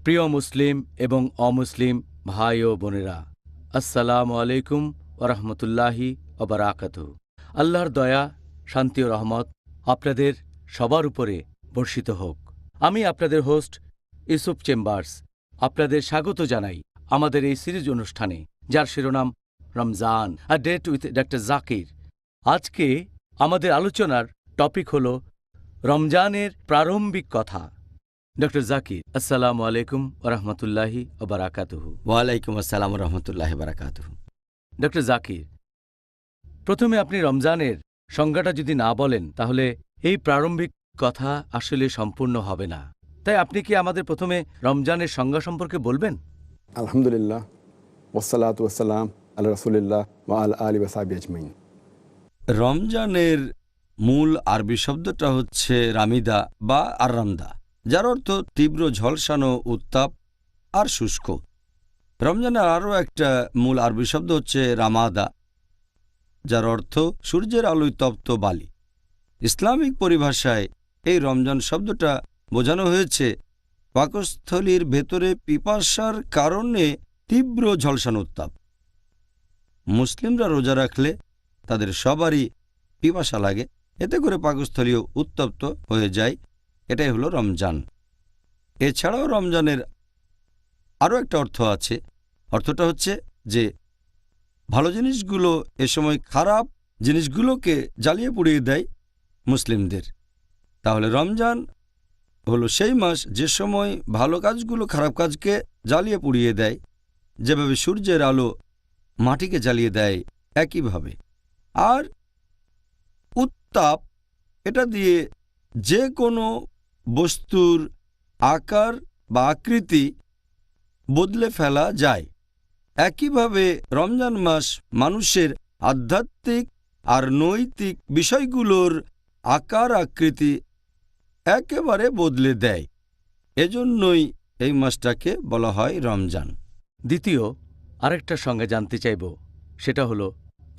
প্রিয় মুসলিম এবং অমুসলিম ভাই ও বোনেরা, আসসালামু আলাইকুম ওরহমতুল্লাহি ওবারাকাতুহু। আল্লাহর দয়া, শান্তি ও রহমত আপনাদের সবার উপরে বর্ষিত হোক। আমি আপনাদের হোস্ট ইউসুফ চেম্বার্স আপনাদের স্বাগত জানাই আমাদের এই সিরিজ অনুষ্ঠানে, যার শিরোনাম Ramzan, a date with doctor Zakir. আজকে আমাদের আলোচনার টপিক হল রমজানের প্রারম্ভিক কথা। ডক্টর জাকির, আসসালামু আলাইকুম ওরহমতুল্লাহি ওবারাকাতুহু। ওয়ালাইকুম আসসালাম রহমতুল্লাহ বারাকাতুহু। ডক্টর জাকির, প্রথমে আপনি রমজানের সংজ্ঞাটা যদি না বলেন, তাহলে এই প্রারম্ভিক কথা আসলে সম্পূর্ণ হবে না। তাই আপনি কি আমাদের প্রথমে রমজানের সংজ্ঞা সম্পর্কে বলবেন? আলহামদুলিল্লাহ, ওয়াসসালাতু ওয়াসসালাম আলা রাসূলিল্লাহ ওয়া আলা আলিহি ওয়া সাহবিহি আজমাইন। রমজানের মূল আরবি শব্দটা হচ্ছে রামিদা বা আররামদা, যার অর্থ তীব্র ঝলসানো, উত্তাপ আর শুষ্ক। রমজানের আরও একটা মূল আরবি শব্দ হচ্ছে রামাদা, যার অর্থ সূর্যের আলোয় তপ্ত বালি। ইসলামিক পরিভাষায় এই রমজান শব্দটা বোঝানো হয়েছে পাকস্থলীর ভেতরে পিপাসার কারণে তীব্র ঝলসানো উত্তাপ। মুসলিমরা রোজা রাখলে তাদের সবারই পিপাসা লাগে, এতে করে পাকস্থলীয় উত্তপ্ত হয়ে যায়। এটাই হলো রমজান। এছাড়াও রমজানের আরও একটা অর্থ আছে। অর্থটা হচ্ছে যে ভালো জিনিসগুলো এ সময় খারাপ জিনিসগুলোকে জ্বালিয়ে পুড়িয়ে দেয় মুসলিমদের। তাহলে রমজান হলো সেই মাস যে সময় ভালো কাজগুলো খারাপ কাজকে জ্বালিয়ে পুড়িয়ে দেয়। যেভাবে সূর্যের আলো মাটিকে জ্বালিয়ে দেয়, একইভাবে। আর উত্তাপ, এটা দিয়ে যে কোনো বস্তুর আকার বা আকৃতি বদলে ফেলা যায়। একইভাবে রমজান মাস মানুষের আধ্যাত্মিক আর নৈতিক বিষয়গুলোর আকার আকৃতি একেবারে বদলে দেয়। এজন্যই এই মাসটাকে বলা হয় রমজান। দ্বিতীয় আরেকটা সংজ্ঞা জানতে চাইব, সেটা হলো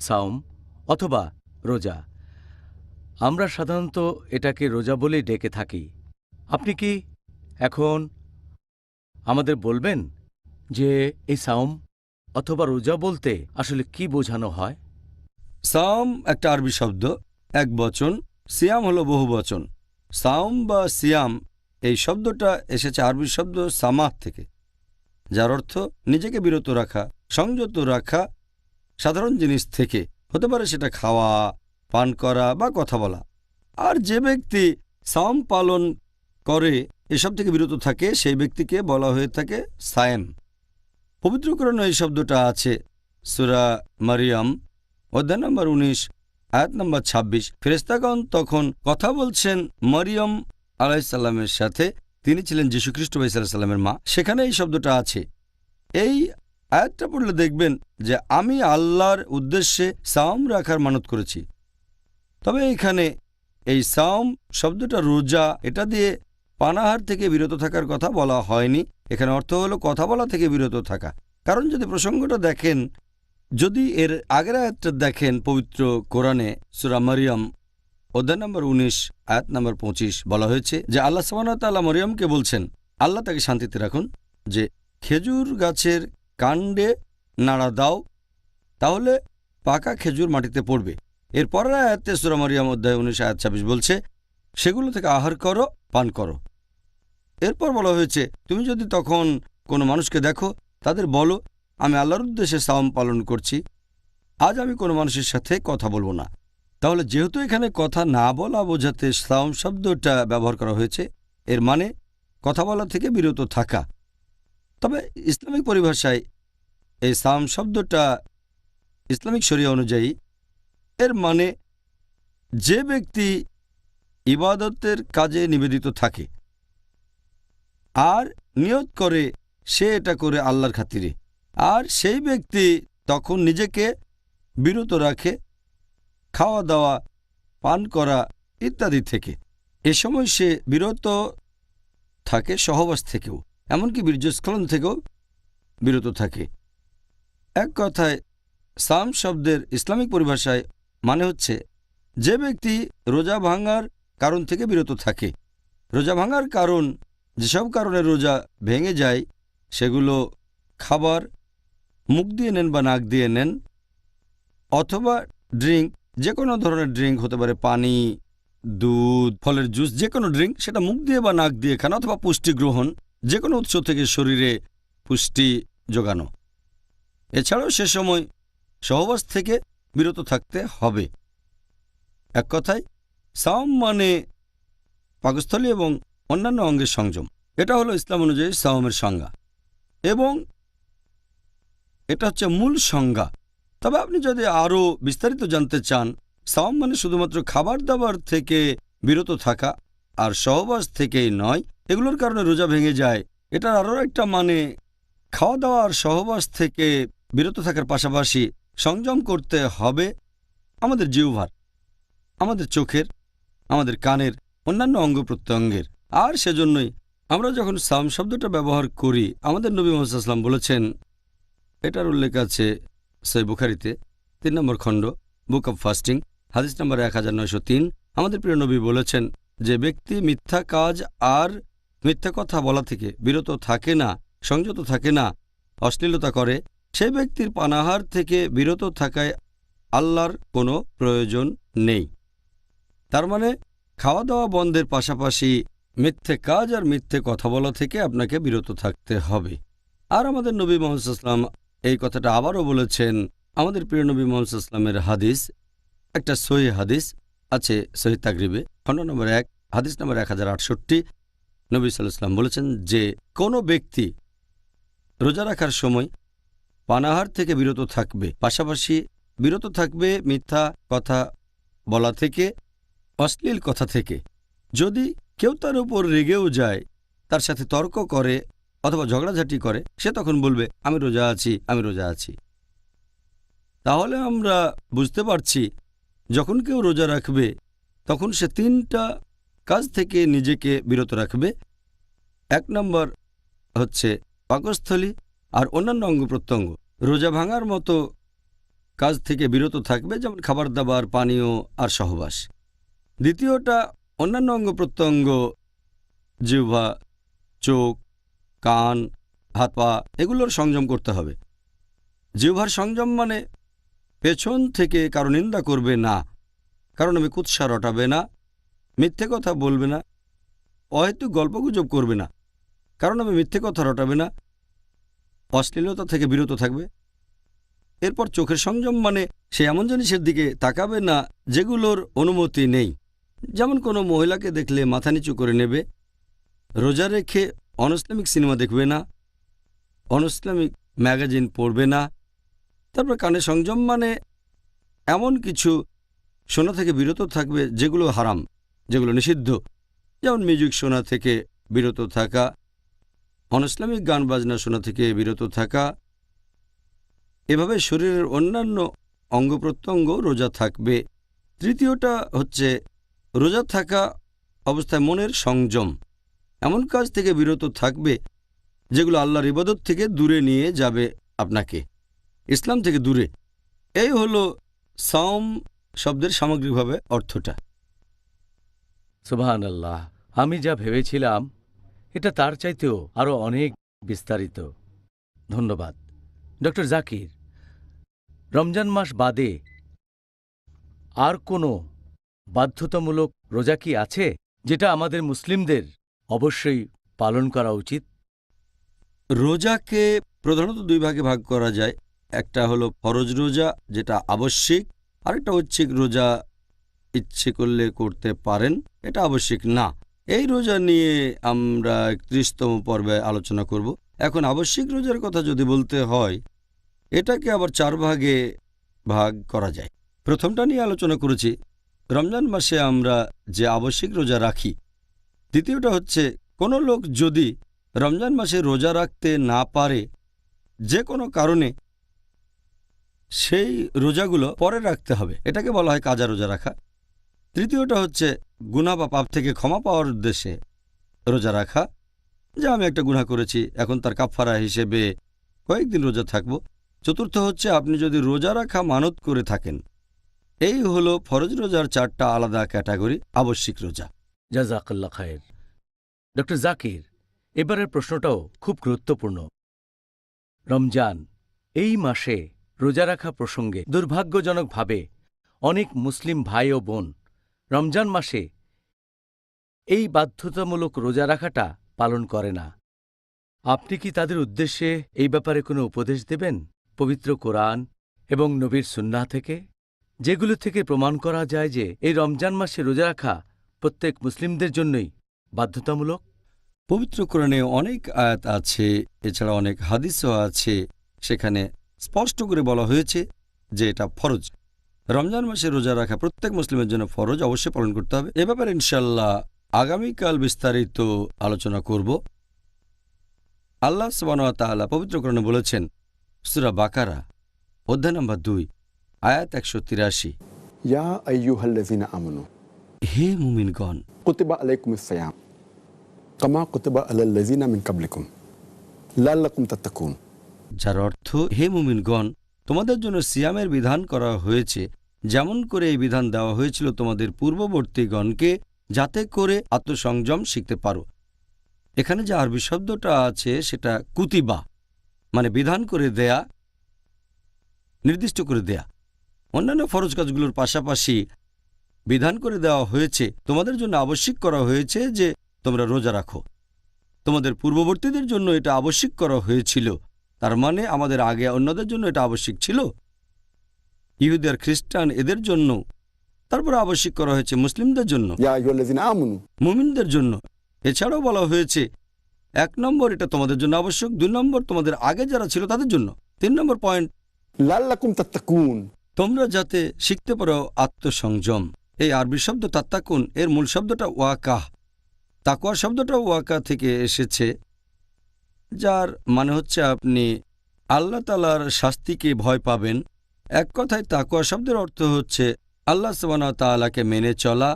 সাওম অথবা রোজা। আমরা সাধারণত এটাকে রোজা বলেই ডেকে থাকি। আপনি কি এখন আমাদের বলবেন যে এই সাওম অথবা রোজা বলতে আসলে কি বোঝানো হয়? সাওম একটা আরবি শব্দ, এক বচন। সিয়াম হলো বহু বচন। সাওম বা সিয়াম এই শব্দটা এসেছে আরবি শব্দ সামাহ থেকে, যার অর্থ নিজেকে বিরত রাখা, সংযত রাখা সাধারণ জিনিস থেকে। হতে পারে সেটা খাওয়া, পান করা বা কথা বলা। আর যে ব্যক্তি সাওম পালন করে, এসব থেকে বিরত থাকে, সেই ব্যক্তিকে বলা হয়ে থাকে সায়েম। পবিত্র কোরআনে এই শব্দটা আছে সূরা মারিয়াম অধ্যায় নম্বর 19 আয়াত নম্বর 26। ফেরেশতাগণ তখন কথা বলছেন মরিয়ম আলাইহিসসালামের সাথে। তিনি ছিলেন যীশুখ্রিস্ট আলাইহিসসালামের মা। সেখানে এই শব্দটা আছে। এই আয়াতটা পড়লে দেখবেন যে আমি আল্লাহর উদ্দেশ্যে সাওম রাখার মানত করেছি। তবে এখানে এই সাওম শব্দটা রোজা, এটা দিয়ে পানাহার থেকে বিরত থাকার কথা বলা হয়নি। এখানে অর্থ হলো কথা বলা থেকে বিরত থাকা। কারণ যদি প্রসঙ্গটা দেখেন, যদি এর আগের আয়াতটা দেখেন পবিত্র কোরআনে সূরা মারিয়াম অধ্যায় নম্বর 19 আয়াত নম্বর 25, বলা হয়েছে যে আল্লাহ সুবহানাহু ওয়া তাআলা মরিয়মকে বলছেন, আল্লাহ তাকে শান্তিতে রাখুন, যে খেজুর গাছের কাণ্ডে নাড়া দাও, তাহলে পাকা খেজুর মাটিতে পড়বে। এর পরের আয়াতে সূরা মারিয়াম অধ্যায় 19 আয়াত 26 বলছে, সেগুলো থেকে আহার করো, পান করো। এরপর বলা হয়েছে, তুমি যদি তখন কোনো মানুষকে দেখো, তাদের বলো, আমি আল্লাহর উদ্দেশ্যে সাওম পালন করছি, আজ আমি কোনো মানুষের সাথে কথা বলবো না। তাহলে যেহেতু এখানে কথা না বলা বোঝাতে সাওম শব্দটা ব্যবহার করা হয়েছে, এর মানে কথা বলা থেকে বিরত থাকা। তবে ইসলামিক পরিভাষায় এই সাওম শব্দটা ইসলামিক শরিয়া অনুযায়ী এর মানে যে ব্যক্তি ইবাদতের কাজে নিবেদিত থাকে আর নিয়ত করে সে এটা করে আল্লাহর খাতিরে, আর সেই ব্যক্তি তখন নিজেকে বিরত রাখে খাওয়া দাওয়া, পান করা ইত্যাদি থেকে। এ সময় সে বিরত থাকে সহবাস থেকেও, এমনকি বীর্যস্খলন থেকেও বিরত থাকে। এক কথায় সাওম শব্দের ইসলামিক পরিভাষায় মানে হচ্ছে যে ব্যক্তি রোজা ভাঙার কারণ থেকে বিরত থাকে। রোজা ভাঙার কারণ যেসব কারণে রোজা ভেঙে যায় সেগুলো খাবার মুখ দিয়ে নেন বা নাক দিয়ে নেন, অথবা ড্রিঙ্ক, যে কোনো ধরনের ড্রিঙ্ক হতে পারে, পানি, দুধ, ফলের জুস, যে কোনো ড্রিঙ্ক, সেটা মুখ দিয়ে বা নাক দিয়ে খান, অথবা পুষ্টি গ্রহণ, যে কোনো উৎস থেকে শরীরে পুষ্টি যোগানো। এছাড়াও সে সময় সহবাস থেকে বিরত থাকতে হবে। এক কথায় সাওম মানে পাকস্থলী এবং অন্যান্য অঙ্গের সংযম। এটা হলো ইসলাম অনুযায়ী সাওমের সংজ্ঞা, এবং এটা হচ্ছে মূল সংজ্ঞা। তবে আপনি যদি আরও বিস্তারিত জানতে চান, সাওম মানে শুধুমাত্র খাবার দাবার থেকে বিরত থাকা আর সহবাস থেকেই নয়, এগুলোর কারণে রোজা ভেঙে যায়। এটার আরও একটা মানে খাওয়া দাওয়া আর সহবাস থেকে বিরত থাকার পাশাপাশি সংযম করতে হবে আমাদের জিহ্বার, আমাদের চোখের, আমাদের কানের, অন্যান্য অঙ্গ প্রত্যঙ্গের। আর সেজন্যই আমরা যখন সাওম শব্দটা ব্যবহার করি, আমাদের নবী মুহাম্মদ সাল্লাল্লাহু আলাইহি ওয়াসাল্লাম বলেছেন, এটার উল্লেখ আছে সহিহ বুখারীতে ৩ নম্বর খণ্ড, বুক অব ফাস্টিং, হাদিস নম্বর 1903। আমাদের প্রিয় নবী বলেছেন, যে ব্যক্তি মিথ্যা কাজ আর মিথ্যা কথা বলা থেকে বিরত থাকে না, সংযত থাকে না, অশ্লীলতা করে, সেই ব্যক্তির পানাহার থেকে বিরত থাকায় আল্লাহর কোনো প্রয়োজন নেই। তার মানে খাওয়া দাওয়া বন্ধের পাশাপাশি মিথ্যে কাজ আর মিথ্যে কথা বলা থেকে আপনাকে বিরত থাকতে হবে। আর আমাদের নবী মুহাম্মদ সাল্লাল্লাহু আলাইহি ওয়াসাল্লাম এই কথাটা আবারও বলেছেন। আমাদের প্রিয় নবী মুহাম্মদ সাল্লাল্লাহু আলাইহি ওয়াসাল্লামের হাদিস, একটা সহিহ হাদিস আছে সহিহ তাগরিবে, খণ্ড নম্বর 1, হাদিস নম্বর 1068। নবী সাল্লাল্লাহু আলাইহি ওয়াসাল্লাম বলেছেন যে কোনো ব্যক্তি রোজা রাখার সময় পানাহার থেকে বিরত থাকবে, পাশাপাশি বিরত থাকবে মিথ্যা কথা বলা থেকে, অশ্লীল কথা থেকে। যদি কেউ তার উপর রেগেও যায়, তার সাথে তর্ক করে অথবা ঝগড়াঝাটি করে, সে তখন বলবে আমি রোজা আছি, আমি রোজা আছি। তাহলে আমরা বুঝতে পারছি যখন কেউ রোজা রাখবে তখন সে 3টা কাজ থেকে নিজেকে বিরত রাখবে। 1 নম্বর হচ্ছে পাকস্থলী আর অন্যান্য অঙ্গ প্রত্যঙ্গ। রোজা ভাঙার মতো কাজ থেকে বিরত থাকবে, যেমন খাবার দাবার, পানীয় আর সহবাস। দ্বিতীয়টা অন্যান্য অঙ্গ প্রত্যঙ্গ, জিহ্বা, চোখ, কান, হাত পা, এগুলোর সংযম করতে হবে। জিহ্বার সংযম মানে পেছন থেকে কারো নিন্দা করবে না, কারণ আমি কুৎসা রটাবে না, মিথ্যে কথা বলবে না, অহেতুক গল্পগুজব করবে না, কারণ আমি মিথ্যে কথা রটাবে না, অশ্লীলতা থেকে বিরত থাকবে। এরপর চোখের সংযম মানে সে এমন জিনিসের দিকে তাকাবে না যেগুলোর অনুমতি নেই, যেমন কোনো মহিলাকে দেখলে মাথা নিচু করে নেবে। রোজা রেখে অনইসলামিক সিনেমা দেখবে না, অনইসলামিক ম্যাগাজিন পড়বে না। তারপর কানে সংযম মানে এমন কিছু শোনা থেকে বিরত থাকবে যেগুলো হারাম, যেগুলো নিষিদ্ধ, যেমন মিউজিক শোনা থেকে বিরত থাকা, অনইসলামিক গান বাজনা শোনা থেকে বিরত থাকা। এভাবে শরীরের অন্যান্য অঙ্গ প্রত্যঙ্গ রোজা থাকবে। তৃতীয়টা হচ্ছে রোজা থাকা অবস্থায় মনের সংযম, এমন কাজ থেকে বিরত থাকবে যেগুলো আল্লাহর ইবাদত থেকে দূরে নিয়ে যাবে আপনাকে, ইসলাম থেকে দূরে। এই হলো সাওম শব্দের সামগ্রিকভাবে অর্থটা। সুবহানাল্লাহ, আমি যা ভেবেছিলাম এটা তার চাইতেও আরও অনেক বিস্তারিত। ধন্যবাদ ডক্টর জাকির। রমজান মাস বাদে আর কোনো বাধ্যতামূলক রোজা কি আছে যেটা আমাদের মুসলিমদের অবশ্যই পালন করা উচিত? রোজাকে প্রধানত 2 ভাগে ভাগ করা যায়। একটা হলো ফরজ রোজা, যেটা আবশ্যিক, আরেকটা ঐচ্ছিক রোজা, ইচ্ছে করলে করতে পারেন, এটা আবশ্যিক না। এই রোজা নিয়ে আমরা 31তম পর্বে আলোচনা করব। এখন আবশ্যিক রোজার কথা যদি বলতে হয়, এটাকে আবার 4 ভাগে ভাগ করা যায়। প্রথমটা নিয়ে আলোচনা করেছি, রমজান মাসে আমরা যে আবশ্যিক রোজা রাখি। দ্বিতীয়টা হচ্ছে কোনো লোক যদি রমজান মাসে রোজা রাখতে না পারে যে কোনো কারণে, সেই রোজাগুলো পরে রাখতে হবে, এটাকে বলা হয় কাজা রোজা রাখা। তৃতীয়টা হচ্ছে গুনাহ বা পাপ থেকে ক্ষমা পাওয়ার উদ্দেশ্যে রোজা রাখা, যে আমি একটা গুনাহ করেছি, এখন তার কাফারা হিসেবে কয়েকদিন রোজা থাকব। চতুর্থ হচ্ছে আপনি যদি রোজা রাখা মানত করে থাকেন। এই হলো ফরজ রোজার 4টা আলাদা ক্যাটাগরি আবশ্যিক রোজা। জাযাকাল্লাহ খায়ের। ডক্টর জাকির, এবারের প্রশ্নটাও খুব গুরুত্বপূর্ণ। রমজান এই মাসে রোজা রাখা প্রসঙ্গে দুর্ভাগ্যজনকভাবে অনেক মুসলিম ভাই ও বোন রমজান মাসে এই বাধ্যতামূলক রোজা রাখাটা পালন করে না। আপনি কি তাদের উদ্দেশ্যে এই ব্যাপারে কোনো উপদেশ দেবেন পবিত্র কোরআন এবং নবীর সুন্নাহ থেকে, যেগুলো থেকে প্রমাণ করা যায় যে এই রমজান মাসে রোজা রাখা প্রত্যেক মুসলিমদের জন্যই বাধ্যতামূলক? পবিত্র কোরআনে অনেক আয়াত আছে, এছাড়া অনেক হাদিসও আছে, সেখানে স্পষ্ট করে বলা হয়েছে যে এটা ফরজ। রমজান মাসে রোজা রাখা প্রত্যেক মুসলিমের জন্য ফরজ, অবশ্যই পালন করতে হবে। এ ব্যাপারে ইনশাল্লাহ আগামীকাল বিস্তারিত আলোচনা করব। আল্লাহ সুবহানাহু ওয়া তাআলা পবিত্র কোরআনে বলেছেন, সূরা বাকারা অধ্যায় নম্বর 2 আয়াত 183, ইয়া আইয়ুহাল্লাযিনা আমানু হে মুমিনগণ, কুতিবা আলাইকুমুস সিয়াম কামা কুতিবা আলাল লাযিনা মিন ক্বাবলিকুম লাআল্লাকুম তাত্তাকুন। যার অর্থ, হে মুমিনগণ, তোমাদের জন্য সিয়ামের বিধান করা হয়েছে যেমন করে এই বিধান দেওয়া হয়েছিল তোমাদের পূর্ববর্তীগণকে, যাতে করে আত্মসংযম শিখতে পারো। এখানে যে আরবি শব্দটা আছে সেটা কুতিবা, মানে বিধান করে দেয়া, নির্দিষ্ট করে দেয়া। অন্যান্য ফরজ কাজগুলোর পাশাপাশি বিধান করে দেওয়া হয়েছে, তোমাদের জন্য আবশ্যিক করা হয়েছে যে তোমরা রোজা রাখো। তোমাদের পূর্ববর্তীদের জন্য এটা আবশ্যিক করা হয়েছিল, তার মানে আমাদের আগে অন্যদের জন্য এটা আবশ্যিক ছিল, ইহুদি আর খ্রিস্টান এদের জন্য। তারপর আবশ্যিক করা হয়েছে মুসলিমদের জন্য, ইয়া আইয়ুহাল্লাযিনা আমানু মুমিনদের জন্য। এছাড়াও বলা হয়েছে 1 নম্বর এটা তোমাদের জন্য আবশ্যক, 2 নম্বর তোমাদের আগে যারা ছিল তাদের জন্য, 3 নম্বর পয়েন্ট লাআল্লাকুম তাত্তাকুন। তোমরা যাতে শিখতে পারো আত্মসংযম। এই আরবি শব্দ তাত্তাকুন এর মূল শব্দটা ওয়াকাহ। তাকওয়া শব্দটা ওয়াকা থেকে এসেছে, যার মানে হচ্ছে আপনি আল্লাহ তাআলার শাস্তিকে ভয় পাবেন। এক কথায় তাকওয়া শব্দের অর্থ হচ্ছে আল্লাহ সুবহানাহু ওয়া তাআলাকে মেনে চলা,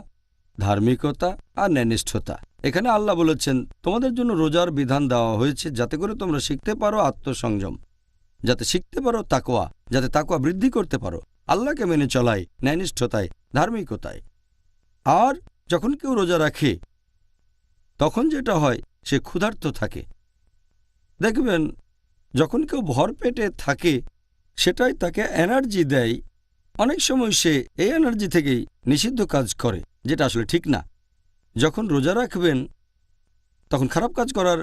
ধার্মিকতা আর ন্যায়নিষ্ঠতা। এখানে আল্লাহ বলেছেন তোমাদের জন্য রোজার বিধান দেওয়া হয়েছে যাতে করে তোমরা শিখতে পারো আত্মসংযম, যাতে শিখতে পারো তাকওয়া, যাতে তাকওয়া বৃদ্ধি করতে পারো আল্লাহকে মেনে চলায়, ন্যায়নিষ্ঠতায়, ধার্মিকতায়। আর যখন কেউ রোজা রাখে তখন যেটা হয়, সে ক্ষুধার্ত থাকে। দেখবেন যখন কেউ ভর পেটে থাকে সেটাই তাকে এনার্জি দেয়। অনেক সময় সে এই এনার্জি থেকেই নিষিদ্ধ কাজ করে, যেটা আসলে ঠিক না। যখন রোজা রাখবেন তখন খারাপ কাজ করার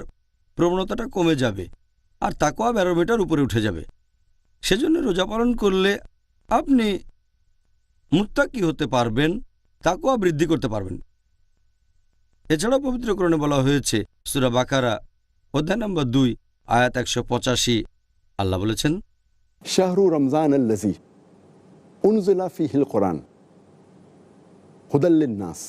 প্রবণতাটা কমে যাবে আর তাকওয়া ব্যারোমিটার উপরে উঠে যাবে। সেজন্য রোজা পালন করলে আপনি মুত্তাকি হতে পারবেন, তাকওয়া বৃদ্ধি করতে পারবেন। এছাড়াও পবিত্র কোরআনে বলা হয়েছে, সূরা বাকারা অধ্যায় নম্বর 2 আয়াত 185, আল্লাহ বলেছেন, শাহরু রমজান আল্লাযী উনজিলা ফীহিল কুরআন হুদাল লিন-নাস।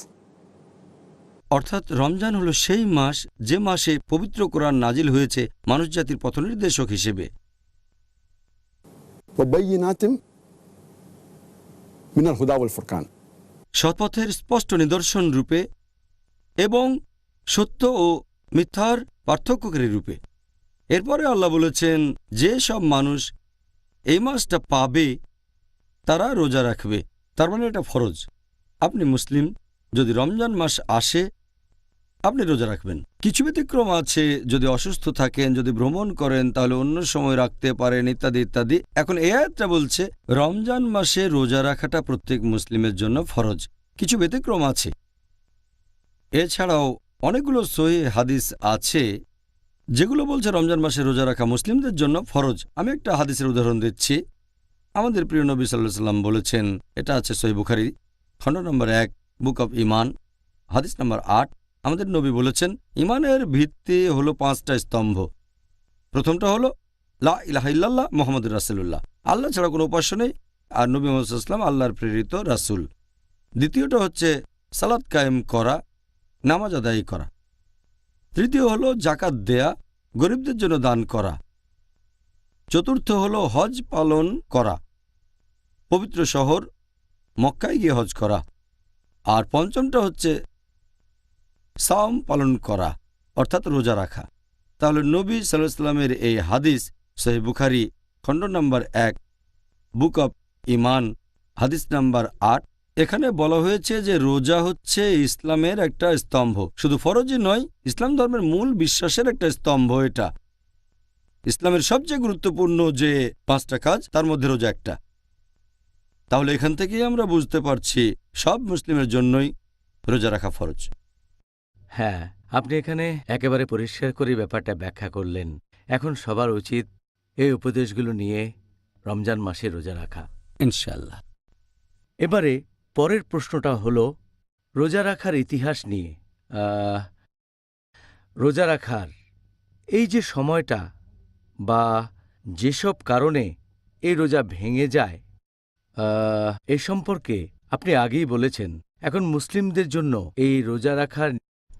অর্থাৎ রমজান হলো সেই মাস যে মাসে পবিত্র কোরআন নাজিল হয়েছে মানুষজাতির পথনির্দেশক হিসেবে, ওয়া বাইয়িনাতিন মিনাল হুদা ওয়াল ফুরকান, সৎপথের স্পষ্ট নিদর্শন রূপে এবং সত্য ও মিথ্যার পার্থক্যকারী রূপে। এরপরে আল্লাহ বলেছেন, যে সব মানুষ এই মাসটা পাবে তারা রোজা রাখবে। তার মানে এটা ফরজ। আপনি মুসলিম, যদি রমজান মাস আসে আপনি রোজা রাখবেন। কিছু ব্যতিক্রম আছে, যদি অসুস্থ থাকেন, যদি ভ্রমণ করেন তাহলে অন্য সময় রাখতে পারেন, ইত্যাদি ইত্যাদি। এখন এই আয়াতটা বলছে রমজান মাসে রোজা রাখাটা প্রত্যেক মুসলিমের জন্য ফরজ। কিছু ব্যতিক্রম আছে। এছাড়াও অনেকগুলো সহিহ হাদিস আছে যেগুলো বলছে রমজান মাসে রোজা রাখা মুসলিমদের জন্য ফরজ। আমি একটা হাদিসের উদাহরণ দিচ্ছি। আমাদের প্রিয় নবী সাল্লাল্লাহু আলাইহি সাল্লাম বলেছেন, এটা আছে সহিহ বুখারী খণ্ড নম্বর 1 বুক অব ঈমান হাদিস নম্বর 8। আমাদের নবী বলেছেন, ঈমানের ভিত্তি হলো 5টা স্তম্ভ। প্রথমটা হলো লা ইলাহা ইল্লাল্লাহ মুহাম্মাদুর রাসূলুল্লাহ, আল্লাহ ছাড়া কোনো উপাস্য নেই আর নবী মুহাম্মদ সাল্লাল্লাহু আলাইহি ওয়াসাল্লাম আল্লাহর প্রেরিত রাসূল। দ্বিতীয়টা হচ্ছে সালাত কায়েম করা, নামাজ আদায় করা। তৃতীয় হলো যাকাত দেয়া, গরিবদের জন্য দান করা। চতুর্থ হলো হজ পালন করা, পবিত্র শহর মক্কায় গিয়ে হজ করা। আর পঞ্চমটা হচ্ছে সাওম পালন করা, অর্থাৎ রোজা রাখা। তাহলে নবী সাল্লাল্লাহু আলাইহি ওয়াসাল্লামের এই হাদিস সহিহ বুখারী খণ্ড নম্বর 1 বুক অব ঈমান হাদিস নাম্বার 8, এখানে বলা হয়েছে যে রোজা হচ্ছে ইসলামের একটা স্তম্ভ, শুধু ফরজই নয়, ইসলাম ধর্মের মূল বিশ্বাসের একটা স্তম্ভ। এটা ইসলামের সবচেয়ে গুরুত্বপূর্ণ যে 5টা কাজ, তার মধ্যে রোজা একটা। তাহলে এখান থেকেই আমরা বুঝতে পারছি সব মুসলিমের জন্যই রোজা রাখা ফরজ। হ্যাঁ, আপনি এখানে একেবারে পরিষ্কার করে ব্যাপারটা ব্যাখ্যা করলেন। এখন সবার উচিত এই উপদেশগুলো নিয়ে রমজান মাসে রোজা রাখা। ইনশাআল্লাহ। এবারে পরের প্রশ্নটা হলো রোজা রাখার ইতিহাস নিয়ে। রোজা রাখার এই যে সময়টা বা যেসব কারণে এই রোজা ভেঙে যায়, এ সম্পর্কে আপনি আগেই বলেছেন। এখন মুসলিমদের জন্য এই রোজা রাখার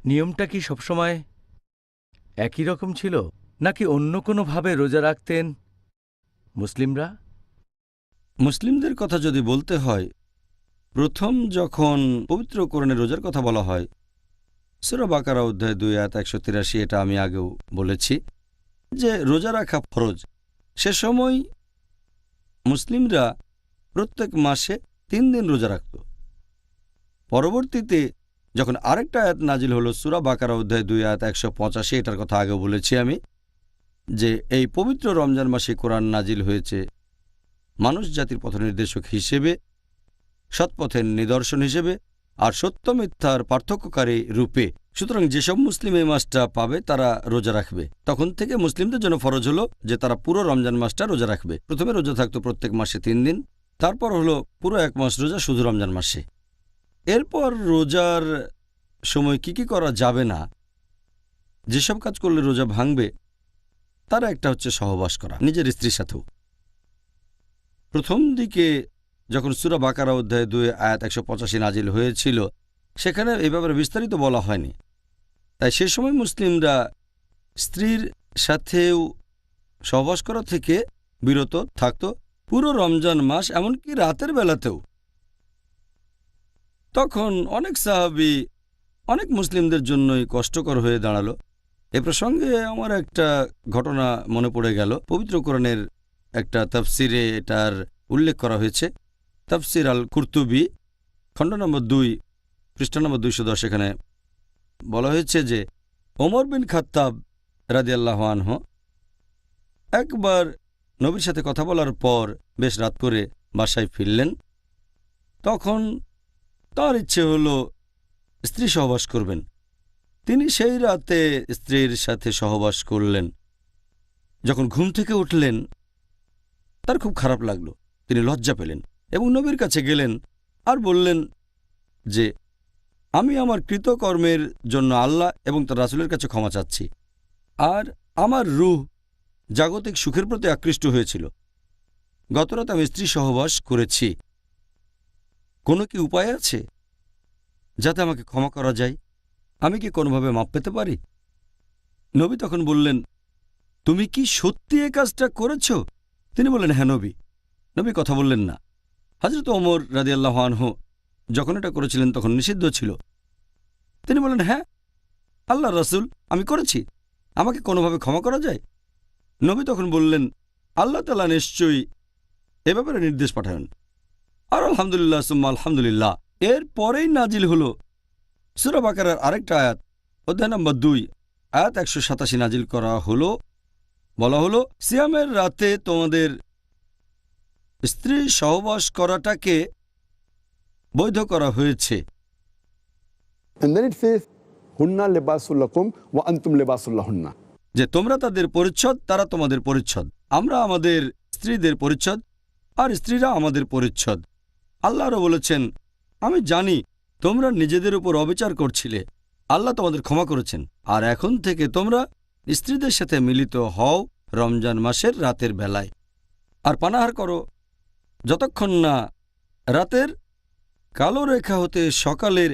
নিয়মটা কি সবসময় একই রকম ছিল, নাকি অন্য কোনোভাবে রোজা রাখতেন মুসলিমরা? মুসলিমদের কথা যদি বলতে হয়, প্রথম যখন পবিত্র কোরআনে রোজার কথা বলা হয়, সূরা বাকারা অধ্যায় 2 আয়াত 183, এটা আমি আগেও বলেছি যে রোজা রাখা ফরজ। সে সময় মুসলিমরা প্রত্যেক মাসে 3 দিন রোজা রাখত। পরবর্তীতে যখন আরেকটা আয়াত নাজিল হলো সূরা বাকারা অধ্যায় 2 আয়াত 185, এটার কথা আগেও বলেছি আমি, যে এই পবিত্র রমজান মাসে কোরআন নাজিল হয়েছে মানুষ জাতির পথনির্দেশক হিসেবে, সৎপথের নিদর্শন হিসেবে, আর সত্য মিথ্যার পার্থক্যকারী রূপে। সুতরাং যেসব মুসলিম এই মাসটা পাবে তারা রোজা রাখবে। তখন থেকে মুসলিমদের জন্য ফরজ হলো যে তারা পুরো রমজান মাসটা রোজা রাখবে। প্রথমে রোজা থাকতো প্রত্যেক মাসে 3 দিন, তারপর হলো পুরো 1 মাস রোজা শুধু রমজান মাসে। এরপর রোজার সময় কি করা যাবে না, যেসব কাজ করলে রোজা ভাঙবে, তারা একটা হচ্ছে সহবাস করা নিজের স্ত্রীর সাথেও। প্রথম দিকে যখন সূরা বাকারা অধ্যায় 2 আয়াত 185 নাজিল হয়েছিল, সেখানে এই ব্যাপারে বিস্তারিত বলা হয়নি। তাই সে সময় মুসলিমরা স্ত্রীর সাথেও সহবাস করা থেকে বিরত থাকত পুরো রমজান মাস, এমনকি রাতের বেলাতেও। তখন অনেক সাহাবী, অনেক মুসলিমদের জন্যই কষ্টকর হয়ে দাঁড়ালো। এ প্রসঙ্গে আমার একটা ঘটনা মনে পড়ে গেল। পবিত্র কোরআনের একটা তাফসিরে এটার উল্লেখ করা হয়েছে। তাফসির আল কুরতুবী খণ্ড নম্বর 2 পৃষ্ঠা নম্বর 210, এখানে বলা হয়েছে যে ওমর বিন খাত্তাব রাদিয়াল্লাহু আনহু একবার নবীর সাথে কথা বলার পর বেশ রাত করে বাসায় ফিরলেন। তখন তার ইচ্ছে হলো স্ত্রী সহবাস করবেন। তিনি সেই রাতে স্ত্রীর সাথে সহবাস করলেন। যখন ঘুম থেকে উঠলেন তার খুব খারাপ লাগলো, তিনি লজ্জা পেলেন এবং নবীর কাছে গেলেন আর বললেন যে আমি আমার কৃতকর্মের জন্য আল্লাহ এবং তার রাসূলের কাছে ক্ষমা চাচ্ছি, আর আমার রূহ জাগতিক সুখের প্রতি আকৃষ্ট হয়েছিল। গতরাত আমি স্ত্রী সহবাস করেছি। কোনো কি উপায় আছে যাতে আমাকে ক্ষমা করা যায়? আমি কি কোনোভাবে মাপ পেতে পারি? নবী তখন বললেন, তুমি কি সত্যি এই কাজটা করেছ? তিনি বললেন, হ্যাঁ নবী। নবী কথা বললেন না। হযরত ওমর রাদিয়াল্লাহু আনহু যখন এটা করেছিলেন তখন নিষিদ্ধ ছিল। তিনি বললেন, হ্যাঁ আল্লাহর রাসূল, আমি করেছি, আমাকে কোনোভাবে ক্ষমা করা যায়? নবী তখন বললেন, আল্লাহ তাআলা নিশ্চয়ই এ ব্যাপারে নির্দেশ পাঠান। আর আলহামদুলিল্লাহ সুম্মা আলহামদুলিল্লাহ। এর পরেই নাজিল হলো সূরা বাকারার আরেকটা আয়াত, অধ্যায় নম্বর 2 আয়াত 187 নাজিল করা হলো। বলা হলো, সিয়ামের রাতে তোমাদের স্ত্রী সহবাস করাটাকে বৈধ করা হয়েছে। And then it says, "Hunna libasul lakum wa antum libasul lahunna." যে তোমরা তাদের পরিচ্ছদ, তারা তোমাদের পরিচ্ছদ। আমরা আমাদের স্ত্রীদের পরিচ্ছদ আর স্ত্রীরা আমাদের পরিচ্ছদ। আল্লাহরও বলেছেন, আমি জানি তোমরা নিজেদের উপর অবিচার করছিলে, আল্লাহ তোমাদের ক্ষমা করেছেন, আর এখন থেকে তোমরা স্ত্রীদের সাথে মিলিত হও রমজান মাসের রাতের বেলায়, আর পানাহার করো যতক্ষণ না রাতের কালো রেখা হতে সকালের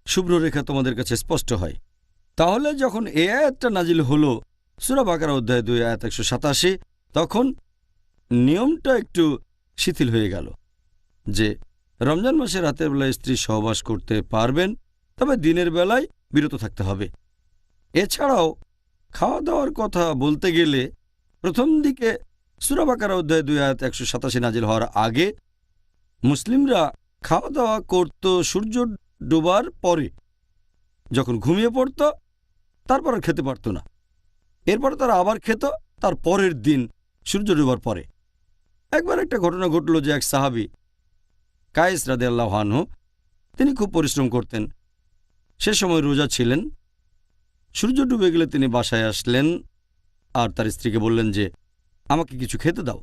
শুভ্র রেখা তোমাদের কাছে স্পষ্ট হয়। তাহলে যখন এ আয়াতটা নাজিল হলো সূরা বাকারা অধ্যায় 2 আয়াত 187, তখন নিয়মটা একটু শিথিল হয়ে গেল যে রমজান মাসে রাতের বেলায় স্ত্রী সহবাস করতে পারবেন, তবে দিনের বেলায় বিরত থাকতে হবে। এছাড়াও খাওয়া দাওয়ার কথা বলতে গেলে প্রথম দিকে সূরা বাকারা অধ্যায় 2 আয়াত 187 নাজিল হওয়ার আগে মুসলিমরা খাওয়া দাওয়া করত সূর্য ডোবার পরে, যখন ঘুমিয়ে পড়ত তারপর আর খেতে পারত না। এরপরে তারা আবার খেত তার পরের দিন সূর্য ডোবার পরে। একবার একটা ঘটনা ঘটল যে এক সাহাবী কায়েস রাদিয়াল্লাহু আনহু, তিনি খুব পরিশ্রম করতেন, সে সময় রোজা ছিলেন। সূর্য ডুবে গেলে তিনি বাসায় আসলেন আর তার স্ত্রীকে বললেন যে আমাকে কিছু খেতে দাও।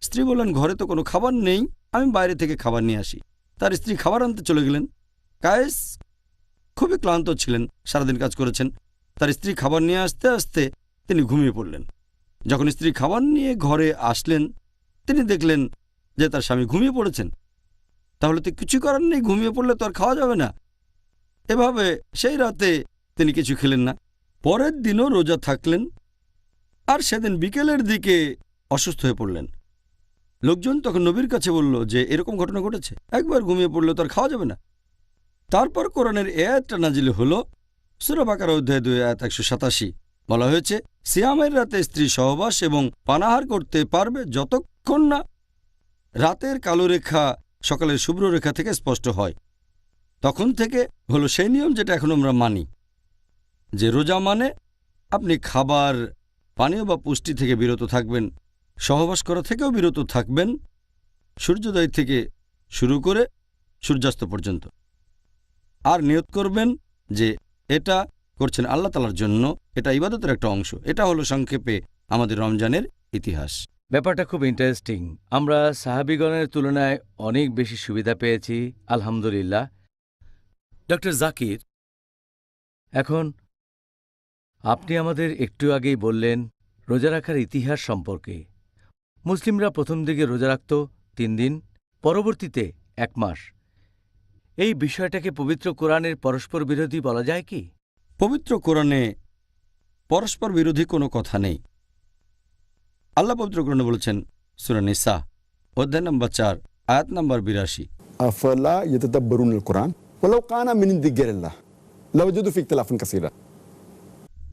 স্ত্রী বললেন ঘরে তো কোনো খাবার নেই, আমি বাইরে থেকে খাবার নিয়ে আসি। তার স্ত্রী খাবার আনতে চলে গেলেন। কায়েস খুবই ক্লান্ত ছিলেন, সারাদিন কাজ করেছেন। তার স্ত্রী খাবার নিয়ে আসতে আসতে তিনি ঘুমিয়ে পড়লেন। যখন স্ত্রী খাবার নিয়ে ঘরে আসলেন তিনি দেখলেন যে তার স্বামী ঘুমিয়ে পড়েছেন। তাহলে তো কিছু করার নেই, ঘুমিয়ে পড়লে তো আর খাওয়া যাবে না। এভাবে সেই রাতে তিনি কিছু খেলেন না। পরের দিনও রোজা থাকলেন আর সেদিন বিকেলের দিকে অসুস্থ হয়ে পড়লেন। লোকজন তখন নবীর কাছে বলল যে এরকম ঘটনা ঘটেছে, একবার ঘুমিয়ে পড়লে তো আর খাওয়া যাবে না। তারপর কোরআনের এই আয়াতটা নাজিল হলো, সূরা বাকারা অধ্যায় 2 আয়াত 187। বলা হয়েছে সিয়ামের রাতে স্ত্রী সহবাস এবং পানাহার করতে পারবে যতক্ষণ না রাতের কালো রেখা সকালের শুভ্র রেখা থেকে স্পষ্ট হয়। তখন থেকে হলো সেই নিয়ম যেটা এখন আমরা মানি, যে রোজা মানে আপনি খাবার পানীয় বা পুষ্টি থেকে বিরত থাকবেন, সহবাস করা থেকেও বিরত থাকবেন, সূর্যোদয় থেকে শুরু করে সূর্যাস্ত পর্যন্ত। আর নিয়ত করবেন যে এটা করছেন আল্লাহ তাআলার জন্য, এটা ইবাদতের একটা অংশ। এটা হলো সংক্ষেপে আমাদের রমজানের ইতিহাস। ব্যাপারটা খুব ইন্টারেস্টিং। আমরা সাহাবীগণের তুলনায় অনেক বেশি সুবিধা পেয়েছি, আলহামদুলিল্লাহ। ডক্টর জাকির, এখন আপনি আমাদের একটু আগেই বললেন রোজা রাখার ইতিহাস সম্পর্কে। মুসলিমরা প্রথম দিকে রোজা রাখত 3 দিন, পরবর্তীতে 1 মাস। এই বিষয়টাকে পবিত্র কোরআনের পরস্পর বিরোধী বলা যায় কি? পবিত্র কোরআনে পরস্পর বিরোধী কোনো কথা নেই। আল্লাহ পবিত্র কোরআনে বলেছেন সূরা নিসা অধ্যায় নম্বর 4 আয়াত নম্বর 82, अफला यतदब्बरुन कुरान वलौ काना मिन इंदि गैरिल्लाह लवजदु फी इख्तिलाफन कसीरा।